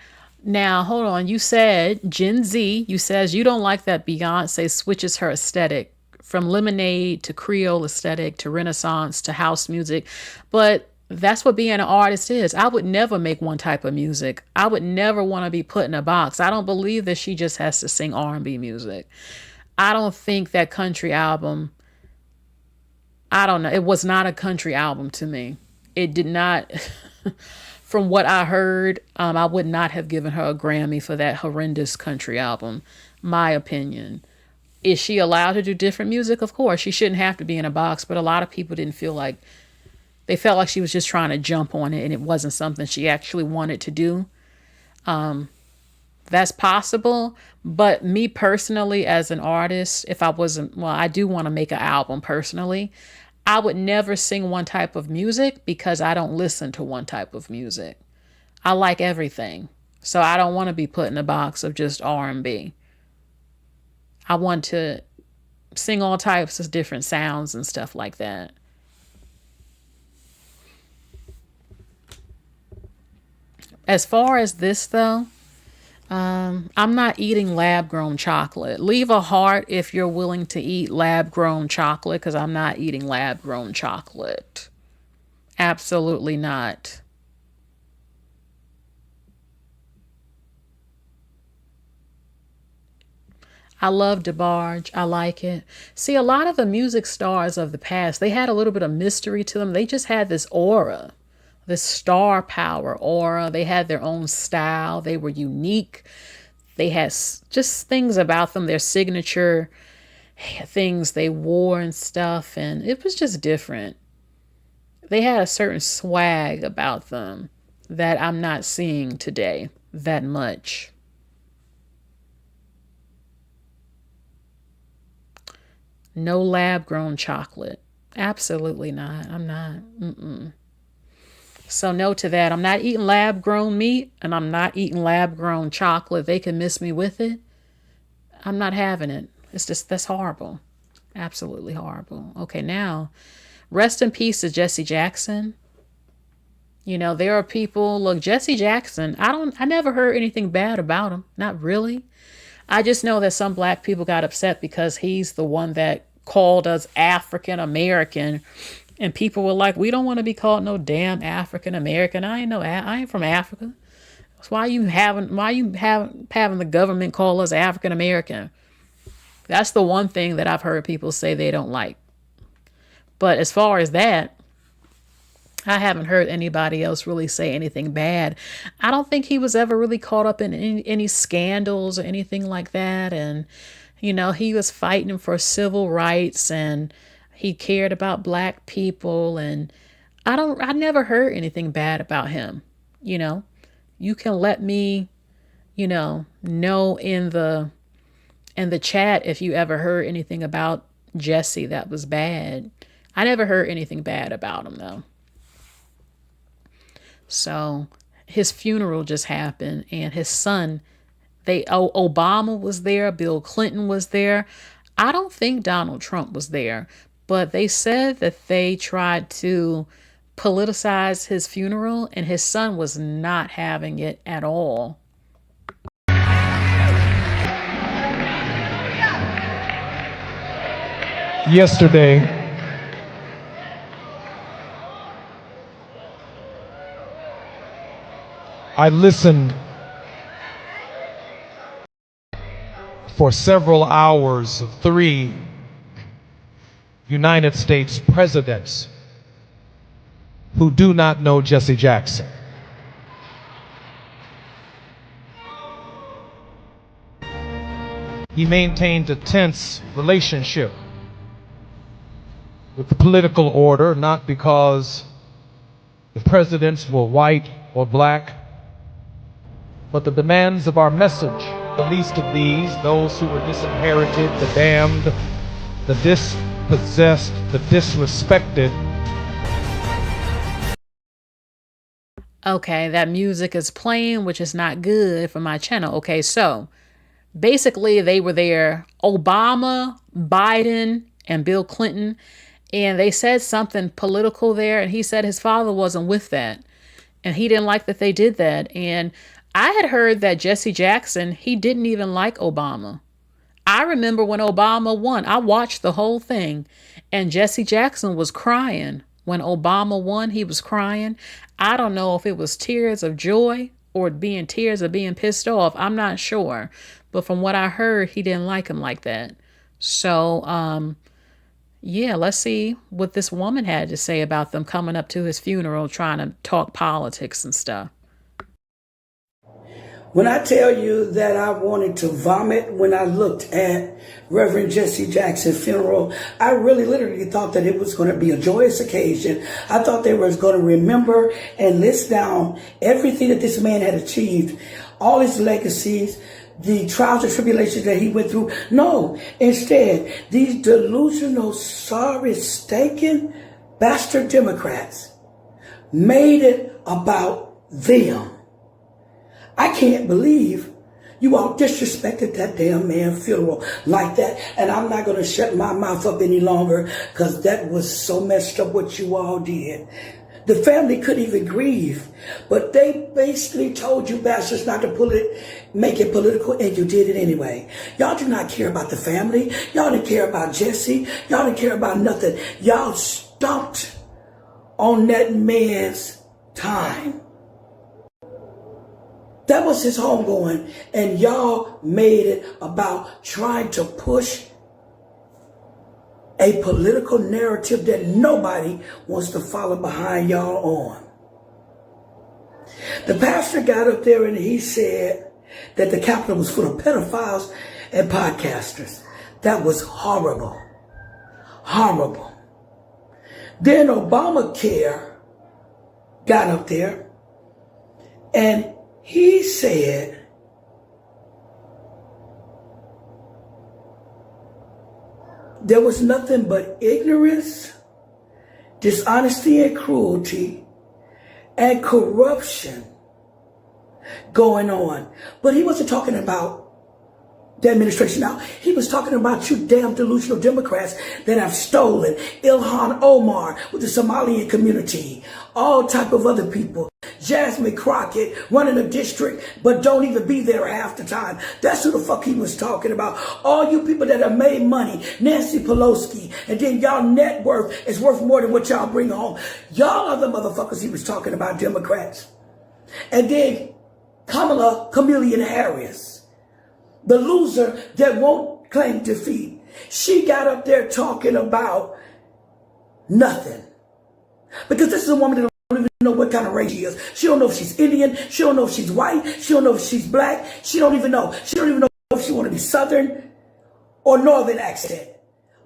Now, hold on. You said Gen Z, you says you don't like that Beyonce switches her aesthetic from lemonade to Creole aesthetic to Renaissance to house music. But that's what being an artist is. I would never make one type of music. I would never want to be put in a box. I don't believe that she just has to sing R&B music. I don't think that country album, I don't know. It was not a country album to me. It did not... From what I heard, I would not have given her a Grammy for that horrendous country album. My opinion. Is she allowed to do different music? Of course. She shouldn't have to be in a box, but a lot of people didn't feel like, they felt like she was just trying to jump on it and it wasn't something she actually wanted to do. That's possible. But me personally, as an artist, if I wasn't, well, I do want to make an album personally. I would never sing one type of music because I don't listen to one type of music. I like everything. So I don't want to be put in a box of just R&B. I want to sing all types of different sounds and stuff like that. As far as this though, I'm not eating lab grown chocolate. Leave a heart if you're willing to eat lab grown chocolate, because I'm not eating lab grown chocolate. Absolutely not. I love DeBarge. I like it. See, a lot of the music stars of the past, they had a little bit of mystery to them. They just had this aura, this star power aura. They had their own style. They were unique. They had just things about them, their signature things they wore and stuff. And it was just different. They had a certain swag about them that I'm not seeing today that much. No lab grown chocolate. Absolutely not. I'm not. So no to that. I'm not eating lab grown meat, and I'm not eating lab grown chocolate. They can miss me with it. I'm not having it. It's just, that's horrible. Absolutely horrible. Okay, now, rest in peace to Jesse Jackson. You know, there are people, look, Jesse Jackson, I never heard anything bad about him. Not really. I just know that some black people got upset because he's the one that called us African American, and people were like, "We don't want to be called no damn African American. I ain't from Africa. So why you having the government call us African American?" That's the one thing that I've heard people say they don't like. But as far as that, I haven't heard anybody else really say anything bad. I don't think he was ever really caught up in any scandals or anything like that. And, you know, he was fighting for civil rights and he cared about black people. And I never heard anything bad about him. You know, you can let me, know in the chat if you ever heard anything about Jesse that was bad. I never heard anything bad about him though. So his funeral just happened, and his son, Obama was there, Bill Clinton was there. I don't think Donald Trump was there, but they said that they tried to politicize his funeral, and his son was not having it at all. Yesterday, I listened for several hours of 3 United States presidents who do not know Jesse Jackson. He maintained a tense relationship with the political order, not because the presidents were white or black, but the demands of our message, the least of these, those who were disinherited, the damned, the dispossessed, the disrespected. Okay, that music is playing, which is not good for my channel. Okay, so basically they were there, Obama, Biden, and Bill Clinton, and they said something political there, and he said his father wasn't with that, and he didn't like that they did that. And I had heard that Jesse Jackson, he didn't even like Obama. I remember when Obama won, I watched the whole thing, and Jesse Jackson was crying. When Obama won, he was crying. I don't know if it was tears of joy or being tears of being pissed off. I'm not sure. But from what I heard, he didn't like him like that. So, yeah, let's see what this woman had to say about them coming up to his funeral, trying to talk politics and stuff. When I tell you that I wanted to vomit when I looked at Reverend Jesse Jackson's funeral, I really literally thought that it was going to be a joyous occasion. I thought they were going to remember and list down everything that this man had achieved, all his legacies, the trials and tribulations that he went through. No, instead, these delusional, sorry, stinking bastard Democrats made it about them. I can't believe you all disrespected that damn man funeral like that. And I'm not going to shut my mouth up any longer because that was so messed up what you all did. The family couldn't even grieve. But they basically told you bastards not to make it political, and you did it anyway. Y'all do not care about the family. Y'all didn't care about Jesse. Y'all didn't care about nothing. Y'all stomped on that man's time. That was his homegoing, and y'all made it about trying to push a political narrative that nobody wants to follow behind y'all on. The pastor got up there and he said that the Capitol was full of pedophiles and podcasters. That was horrible. Horrible. Then Obamacare got up there and he said there was nothing but ignorance, dishonesty and cruelty, and corruption going on. But he wasn't talking about the administration now. He was talking about you damn delusional Democrats that have stolen Ilhan Omar with the Somalian community, all type of other people. Jasmine Crockett running a district but don't even be there half the time. That's who the fuck he was talking about. All you people that have made money, Nancy Pelosi, and then y'all net worth is worth more than what y'all bring home. Y'all are the motherfuckers he was talking about, Democrats. And then Kamala Chameleon Harris, the loser that won't claim defeat. She got up there talking about nothing. Because this is a woman that don't even know what kind of race she is. She don't know if she's Indian. She don't know if she's white. She don't know if she's black. She don't even know. She don't even know if she want to be Southern or Northern accent.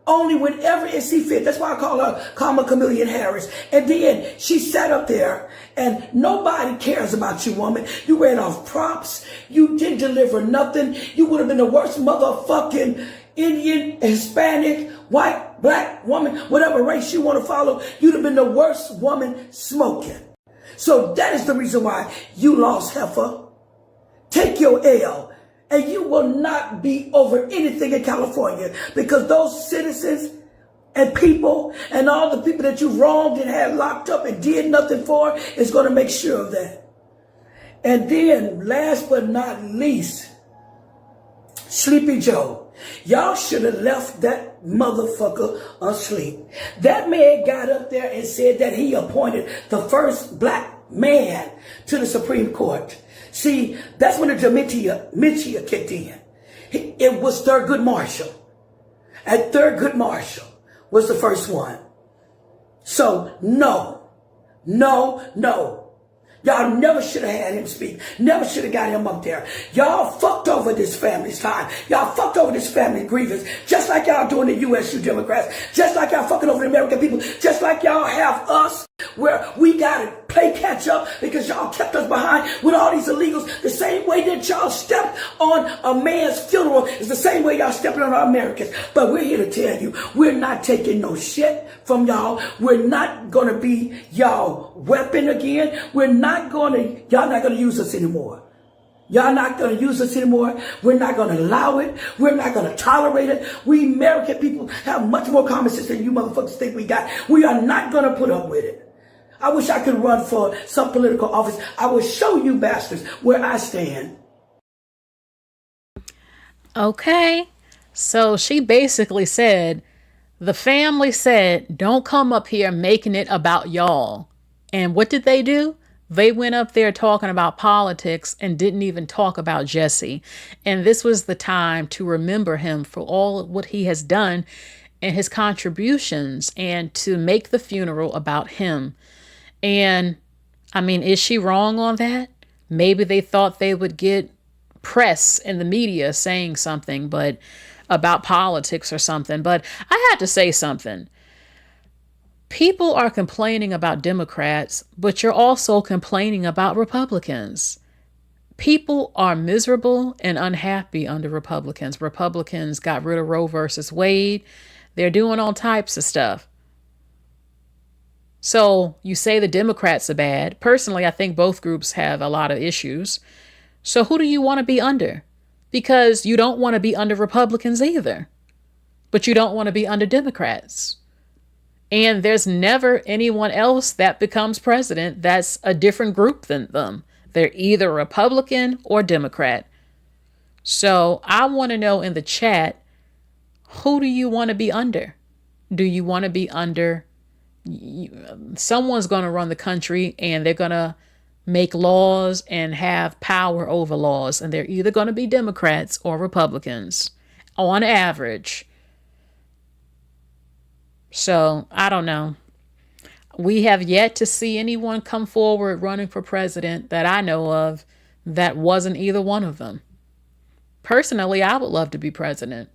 Only whenever it see fit. That's why I call her Kamala Chameleon Harris. And then she sat up there and nobody cares about you, woman. You ran off props. You didn't deliver nothing. You would have been the worst motherfucking Indian, Hispanic, white, black woman, whatever race you want to follow. You'd have been the worst woman smoking. So that is the reason why you lost, heifer. Take your L. And you will not be over anything in California because those citizens and people and all the people that you wronged and had locked up and did nothing for is going to make sure of that. And then last but not least, Sleepy Joe. Y'all should have left that motherfucker asleep. That man got up there and said that he appointed the first black man to the Supreme Court. See, that's when the dementia kicked in. It was Thurgood Marshall. And Thurgood Marshall was the first one. So, no. Y'all never should have had him speak. Never should have got him up there. Y'all fucked over this family's time. Y'all fucked over this family grievance. Just like y'all doing the U.S., you Democrats. Just like y'all fucking over the American people. Just like y'all have us where we got to play catch up because y'all kept us behind with all these illegals. The same way that y'all stepped on a man's funeral is the same way y'all stepping on our Americans. But we're here to tell you, we're not taking no shit from y'all. We're not going to be y'all weapon again. Y'all not going to use us anymore. Y'all not going to use us anymore. We're not going to allow it. We're not going to tolerate it. We American people have much more common sense than you motherfuckers think we got. We are not going to put up with it. I wish I could run for some political office. I will show you bastards where I stand. Okay. So she basically said, the family said, don't come up here making it about y'all. And what did they do? They went up there talking about politics and didn't even talk about Jesse. And this was the time to remember him for all what he has done and his contributions and to make the funeral about him. And I mean, is she wrong on that? Maybe they thought they would get press in the media saying something but about politics or something. But I had to say something. People are complaining about Democrats, but you're also complaining about Republicans. People are miserable and unhappy under Republicans. Republicans got rid of Roe versus Wade. They're doing all types of stuff. So you say the Democrats are bad. Personally, I think both groups have a lot of issues. So who do you want to be under? Because you don't want to be under Republicans either. But you don't want to be under Democrats. And there's never anyone else that becomes president that's a different group than them. They're either Republican or Democrat. So I want to know in the chat, who do you want to be under? Do you want to be under? Someone's going to run the country and they're going to make laws and have power over laws. And they're either going to be Democrats or Republicans on average. So I don't know. We have yet to see anyone come forward running for president that I know of that wasn't either one of them. Personally, I would love to be president.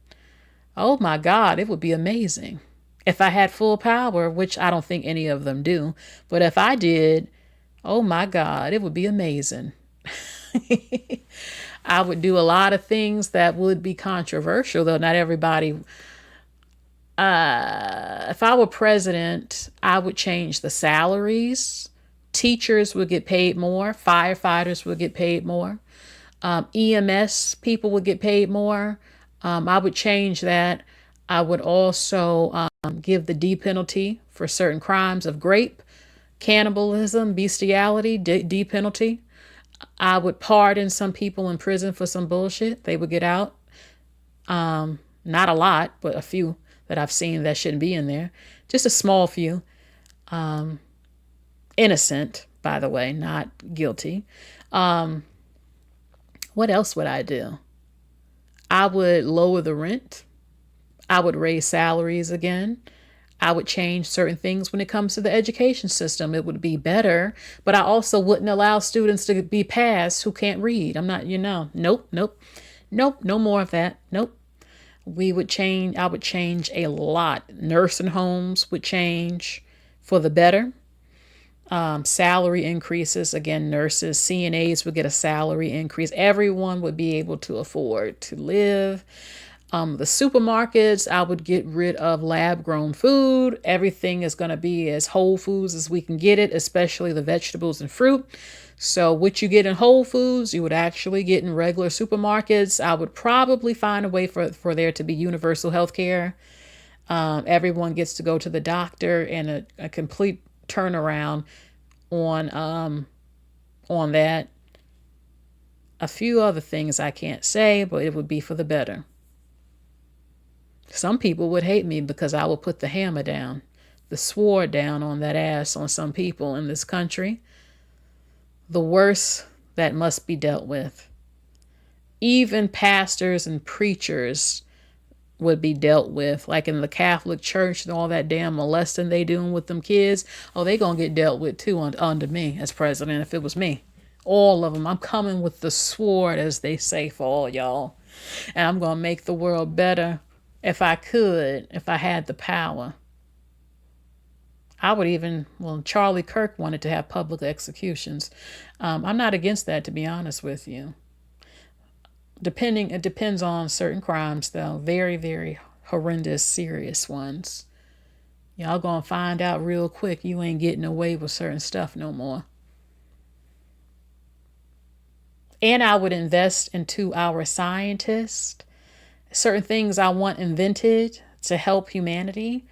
Oh my God, it would be amazing. If I had full power, which I don't think any of them do, but if I did, oh my God, it would be amazing. I would do a lot of things that would be controversial, though not everybody. If I were president, I would change the salaries. Teachers would get paid more. Firefighters would get paid more. EMS people would get paid more. I would change that. I would also give the D penalty for certain crimes of rape, cannibalism, bestiality, D penalty. I would pardon some people in prison for some bullshit. They would get out. Not a lot, but a few that I've seen that shouldn't be in there. Just a small few. Innocent, by the way, not guilty. What else would I do? I would lower the rent. I would raise salaries again. I would change certain things when it comes to the education system. It would be better, but I also wouldn't allow students to be passed who can't read. I'm not, nope, no more of that. Nope. I would change a lot. Nursing homes would change for the better. Salary increases. Again, nurses, CNAs would get a salary increase. Everyone would be able to afford to live. The supermarkets, I would get rid of lab-grown food. Everything is going to be as Whole Foods as we can get it, especially the vegetables and fruit. So what you get in Whole Foods, you would actually get in regular supermarkets. I would probably find a way for there to be universal health care. Everyone gets to go to the doctor, and a complete turnaround on that. A few other things I can't say, but it would be for the better. Some people would hate me because I will put the hammer down, the sword down on that ass on some people in this country. The worst that must be dealt with. Even pastors and preachers would be dealt with, like in the Catholic Church and all that damn molesting they doing with them kids. Oh, they gonna get dealt with too under me as president if it was me. All of them. I'm coming with the sword, as they say, for all y'all. And I'm gonna make the world better. If I had the power. I would even, Charlie Kirk wanted to have public executions. I'm not against that, to be honest with you. It depends on certain crimes, though. Very, very horrendous, serious ones. Y'all gonna find out real quick you ain't getting away with certain stuff no more. And I would invest into our scientists. Certain things I want invented to help humanity.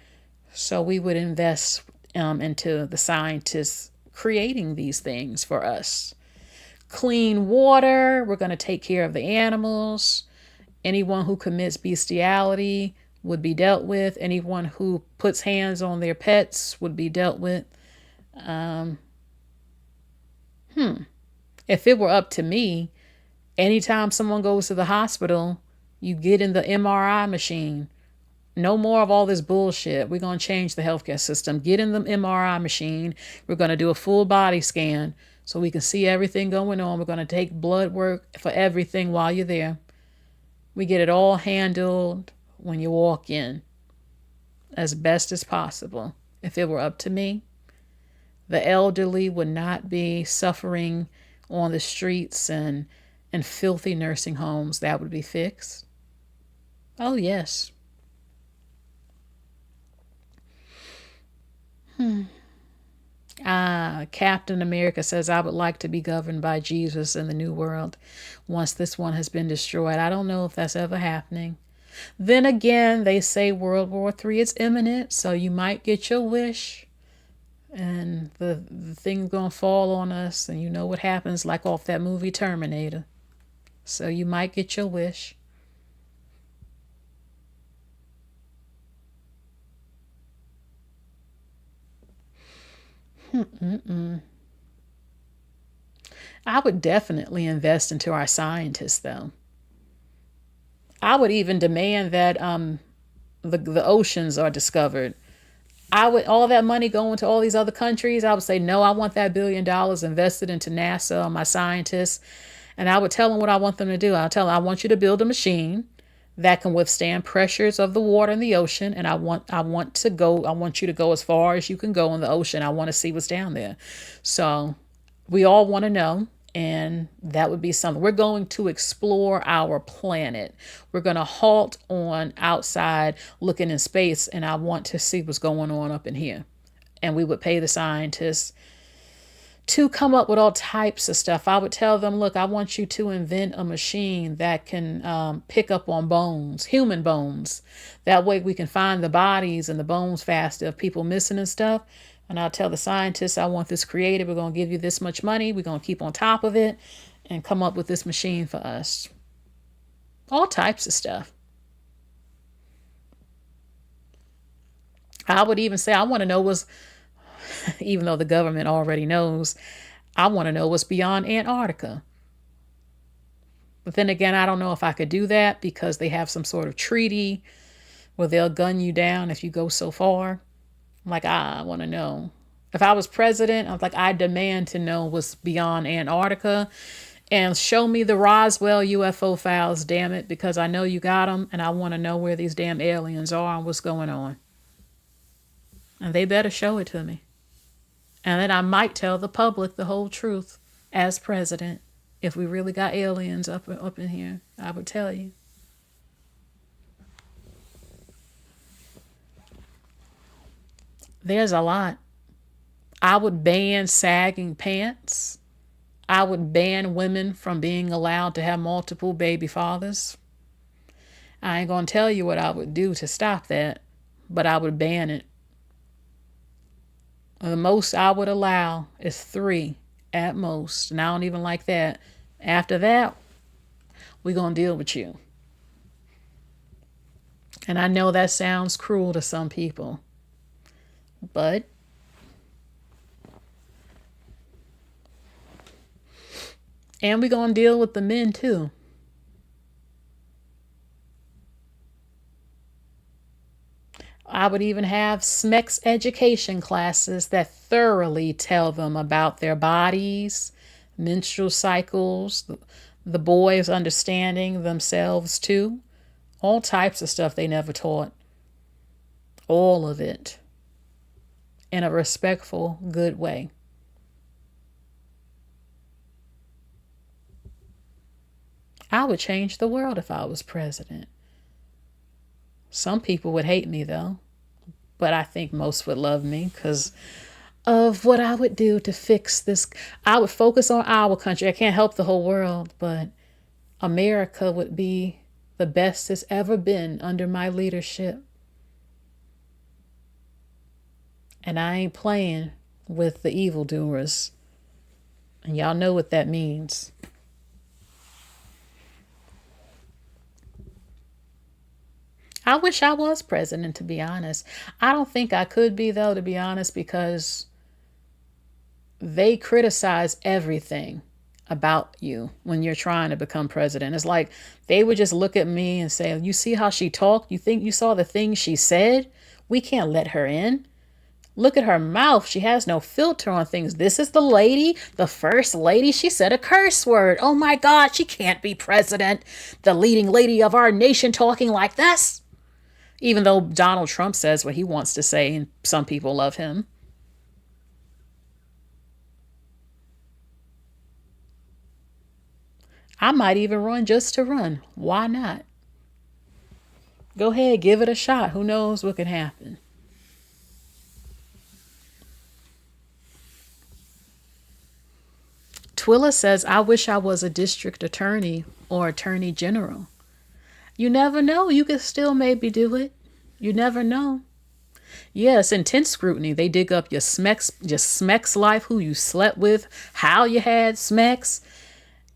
So we would invest into the scientists creating these things for us. Clean water. We're going to take care of the animals. Anyone who commits bestiality would be dealt with. Anyone who puts hands on their pets would be dealt with. If it were up to me, anytime someone goes to the hospital, you get in the MRI machine. No more of all this bullshit. We're going to change the healthcare system. Get in the MRI machine. We're going to do a full body scan so we can see everything going on. We're going to take blood work for everything while you're there. We get it all handled when you walk in as best as possible. If it were up to me, the elderly would not be suffering on the streets and filthy nursing homes. That would be fixed. Oh, yes. Captain America says, I would like to be governed by Jesus in the new world once this one has been destroyed. I don't know if that's ever happening. Then again, they say World War III is imminent, so you might get your wish. And the thing's gonna fall on us, and you know what happens, like off that movie Terminator. So you might get your wish. I would definitely invest into our scientists, though. I would even demand that the oceans are discovered. I would all that money going to all these other countries. I would say no. I want that $1 billion invested into NASA, my scientists, and I would tell them what I want them to do. I'll tell them I want you to build a machine that can withstand pressures of the water in the ocean, and I want you to go as far as you can go in the ocean. I want to see what's down there. So we all want to know. And that would be something. We're going to explore our planet. We're going to halt on outside looking in space, and I want to see what's going on up in here. And we would pay the scientists to come up with all types of stuff. I would tell them, look, I want you to invent a machine that can pick up on bones, human bones. That way we can find the bodies and the bones faster of people missing and stuff. And I'll tell the scientists, I want this created. We're going to give you this much money. We're going to keep on top of it and come up with this machine for us. All types of stuff. I would even say, I want to know what's, even though the government already knows, I want to know what's beyond Antarctica. But then again, I don't know if I could do that because they have some sort of treaty where they'll gun you down if you go so far. Like, I want to know. If I was president, I was like, I demand to know what's beyond Antarctica and show me the Roswell UFO files, damn it, because I know you got them and I want to know where these damn aliens are and what's going on. And they better show it to me. And then I might tell the public the whole truth as president. If we really got aliens up in here, I would tell you. There's a lot. I would ban sagging pants. I would ban women from being allowed to have multiple baby fathers. I ain't gonna tell you what I would do to stop that, but I would ban it. The most I would allow is 3 at most, and I don't even like that. After that, we're gonna deal with you. And I know that sounds cruel to some people. But and we're going to deal with the men too. I would even have sex education classes that thoroughly tell them about their bodies, menstrual cycles, the boys understanding themselves too. All types of stuff they never taught. All of it. In a respectful, good way. I would change the world if I was president. Some people would hate me though, but I think most would love me because of what I would do to fix this. I would focus on our country. I can't help the whole world, but America would be the best it's ever been under my leadership. And I ain't playing with the evildoers. And y'all know what that means. I wish I was president, to be honest. I don't think I could be, though, to be honest, because they criticize everything about you when you're trying to become president. It's like they would just look at me and say, you see how she talked? You think you saw the things she said? We can't let her in. Look at her mouth. She has no filter on things. This is the lady, the first lady. She said a curse word. Oh my God, she can't be president. The leading lady of our nation talking like this. Even though Donald Trump says what he wants to say and some people love him. I might even run just to run. Why not? Go ahead, give it a shot. Who knows what can happen? Twilla says, I wish I was a district attorney or attorney general. You never know. You could still maybe do it. You never know. Yes, intense scrutiny. They dig up your Smex life, who you slept with, how you had Smex.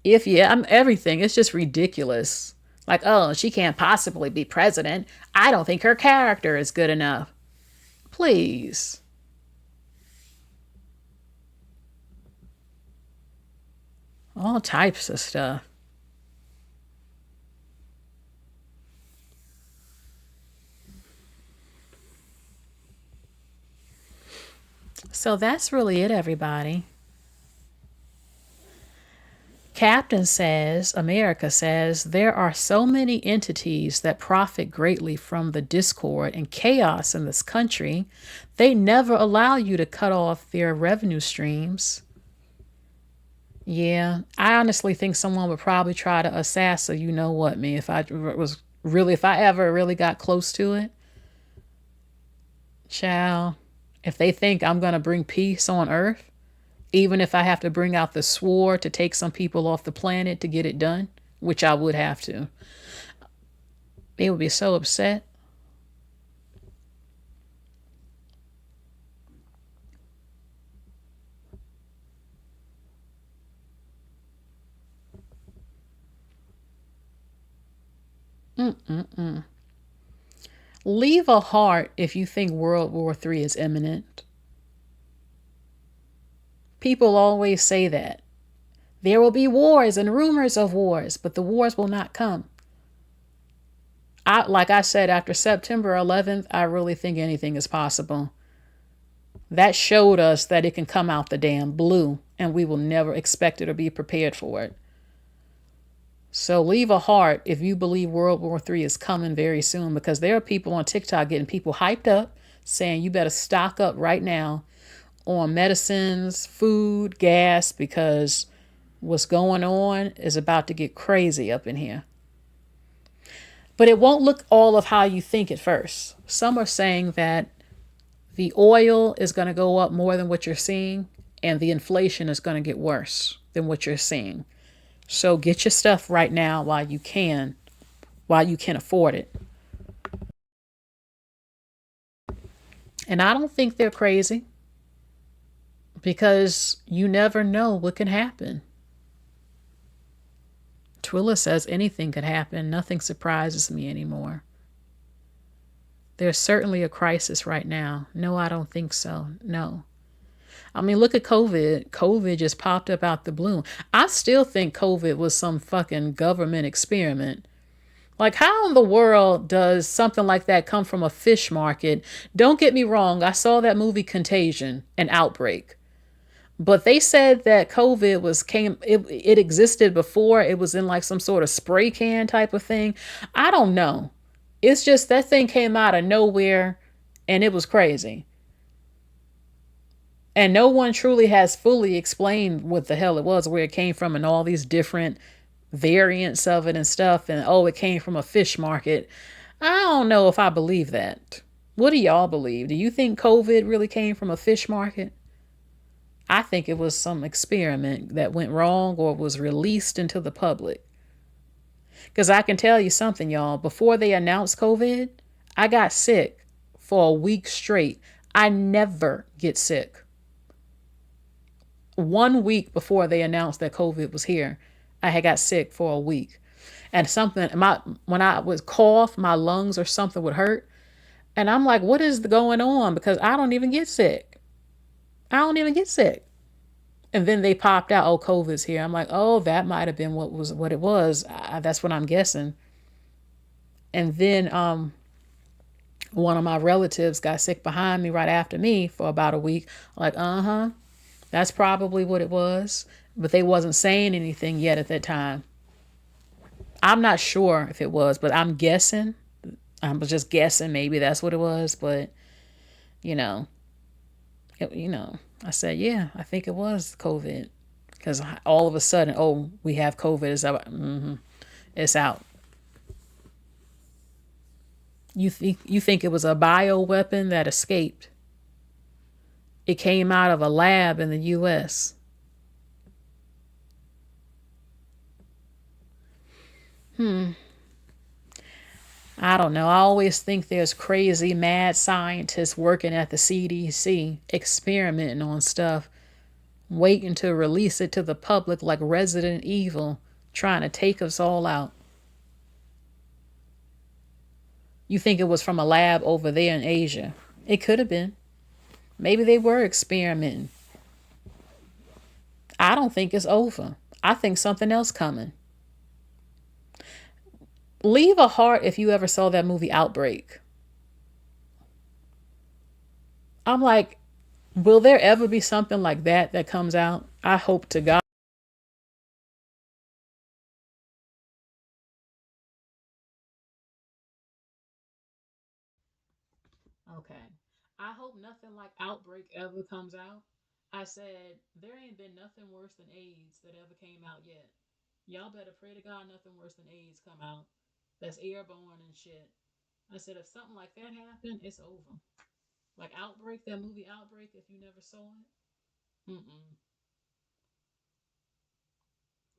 I'm everything. It's just ridiculous. Like, oh, she can't possibly be president. I don't think her character is good enough. Please. All types of stuff. So that's really it, everybody. Captain says, America says, there are so many entities that profit greatly from the discord and chaos in this country. They never allow you to cut off their revenue streams. Yeah, I honestly think someone would probably try to assassinate, you know what, me, if I ever really got close to it. Child, if they think I'm going to bring peace on Earth, even if I have to bring out the sword to take some people off the planet to get it done, which I would have to, they would be so upset. Leave a heart if you think World War III is imminent. People always say that. There will be wars and rumors of wars, but the wars will not come. Like I said, after September 11th, I really think anything is possible. That showed us that it can come out the damn blue, and we will never expect it or be prepared for it. So leave a heart if you believe World War III is coming very soon, because there are people on TikTok getting people hyped up, saying you better stock up right now on medicines, food, gas, because what's going on is about to get crazy up in here. But it won't look all of how you think at first. Some are saying that the oil is going to go up more than what you're seeing, and the inflation is going to get worse than what you're seeing. So get your stuff right now while you can afford it. And I don't think they're crazy, because you never know what can happen. Twilla says anything could happen. Nothing surprises me anymore. There's certainly a crisis right now. No, I don't think so. No. I mean, look at COVID. COVID just popped up out the blue. I still think COVID was some fucking government experiment. Like, how in the world does something like that come from a fish market? Don't get me wrong. I saw that movie Contagion, an outbreak. But they said that COVID it existed before. It was in like some sort of spray can type of thing. I don't know. It's just that thing came out of nowhere and it was crazy. And no one truly has fully explained what the hell it was, where it came from, and all these different variants of it and stuff. And, oh, it came from a fish market. I don't know if I believe that. What do y'all believe? Do you think COVID really came from a fish market? I think it was some experiment that went wrong or was released into the public. Because I can tell you something, y'all. Before they announced COVID, I got sick for a week straight. I never get sick. 1 week before they announced that COVID was here, I had got sick for a week. And when I would cough, my lungs or something would hurt. And I'm like, what is going on? Because I don't even get sick. I don't even get sick. And then they popped out, oh, COVID's here. I'm like, oh, that might have been what it was. That's what I'm guessing. And then one of my relatives got sick behind me right after me for about a week. I'm like, that's probably what it was. But they wasn't saying anything yet at that time. I'm not sure if it was, but I'm guessing. I was just guessing maybe that's what it was. But, I said, yeah, I think it was COVID. Because all of a sudden, oh, we have COVID. It's out. You think it was a bioweapon that escaped? It came out of a lab in the U.S. I don't know. I always think there's crazy mad scientists working at the CDC experimenting on stuff, waiting to release it to the public like Resident Evil, trying to take us all out. You think it was from a lab over there in Asia? It could have been. Maybe they were experimenting. I don't think it's over. I think something else coming. Leave a heart if you ever saw that movie Outbreak. I'm like, will there ever be something like that that comes out? I hope to God. Okay. I hope nothing like Outbreak ever comes out. I said, there ain't been nothing worse than AIDS that ever came out yet. Y'all better pray to God nothing worse than AIDS come out. That's airborne and shit. I said, if something like that happened, it's over. Like Outbreak, that movie Outbreak, if you never saw it. Mm-mm.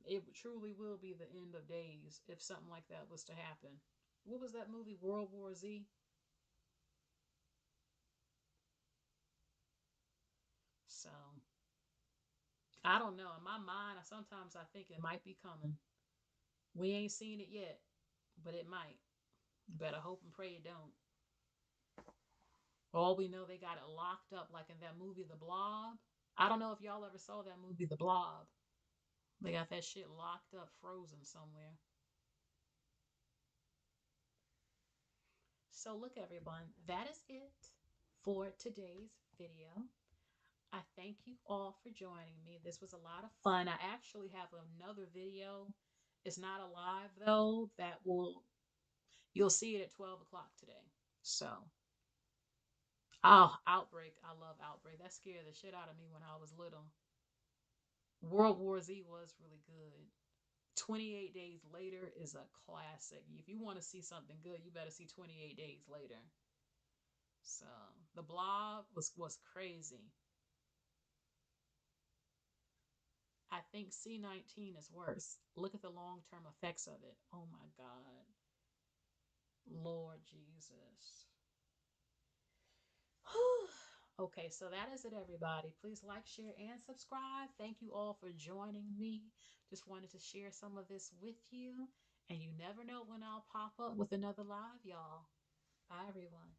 It truly will be the end of days if something like that was to happen. What was that movie, World War Z? So, I don't know. In my mind, sometimes I think it might be coming. We ain't seen it yet, but it might. You better hope and pray it don't. All we know, they got it locked up like in that movie, The Blob. I don't know if y'all ever saw that movie, The Blob. They got that shit locked up, frozen somewhere. So look, everyone, that is it for today's video. I thank you all for joining me. This was a lot of fun. I actually have another video. It's not a live though. You'll see it at 12 o'clock today. So, Outbreak. I love Outbreak. That scared the shit out of me when I was little. World War Z was really good. 28 Days Later is a classic. If you want to see something good, you better see 28 Days Later. So, The Blob was crazy. I think C-19 is worse. Look at the long-term effects of it. Oh my God. Lord Jesus. Okay, so that is it, everybody. Please like, share, and subscribe. Thank you all for joining me. Just wanted to share some of this with you. And you never know when I'll pop up with another live, y'all. Bye, everyone.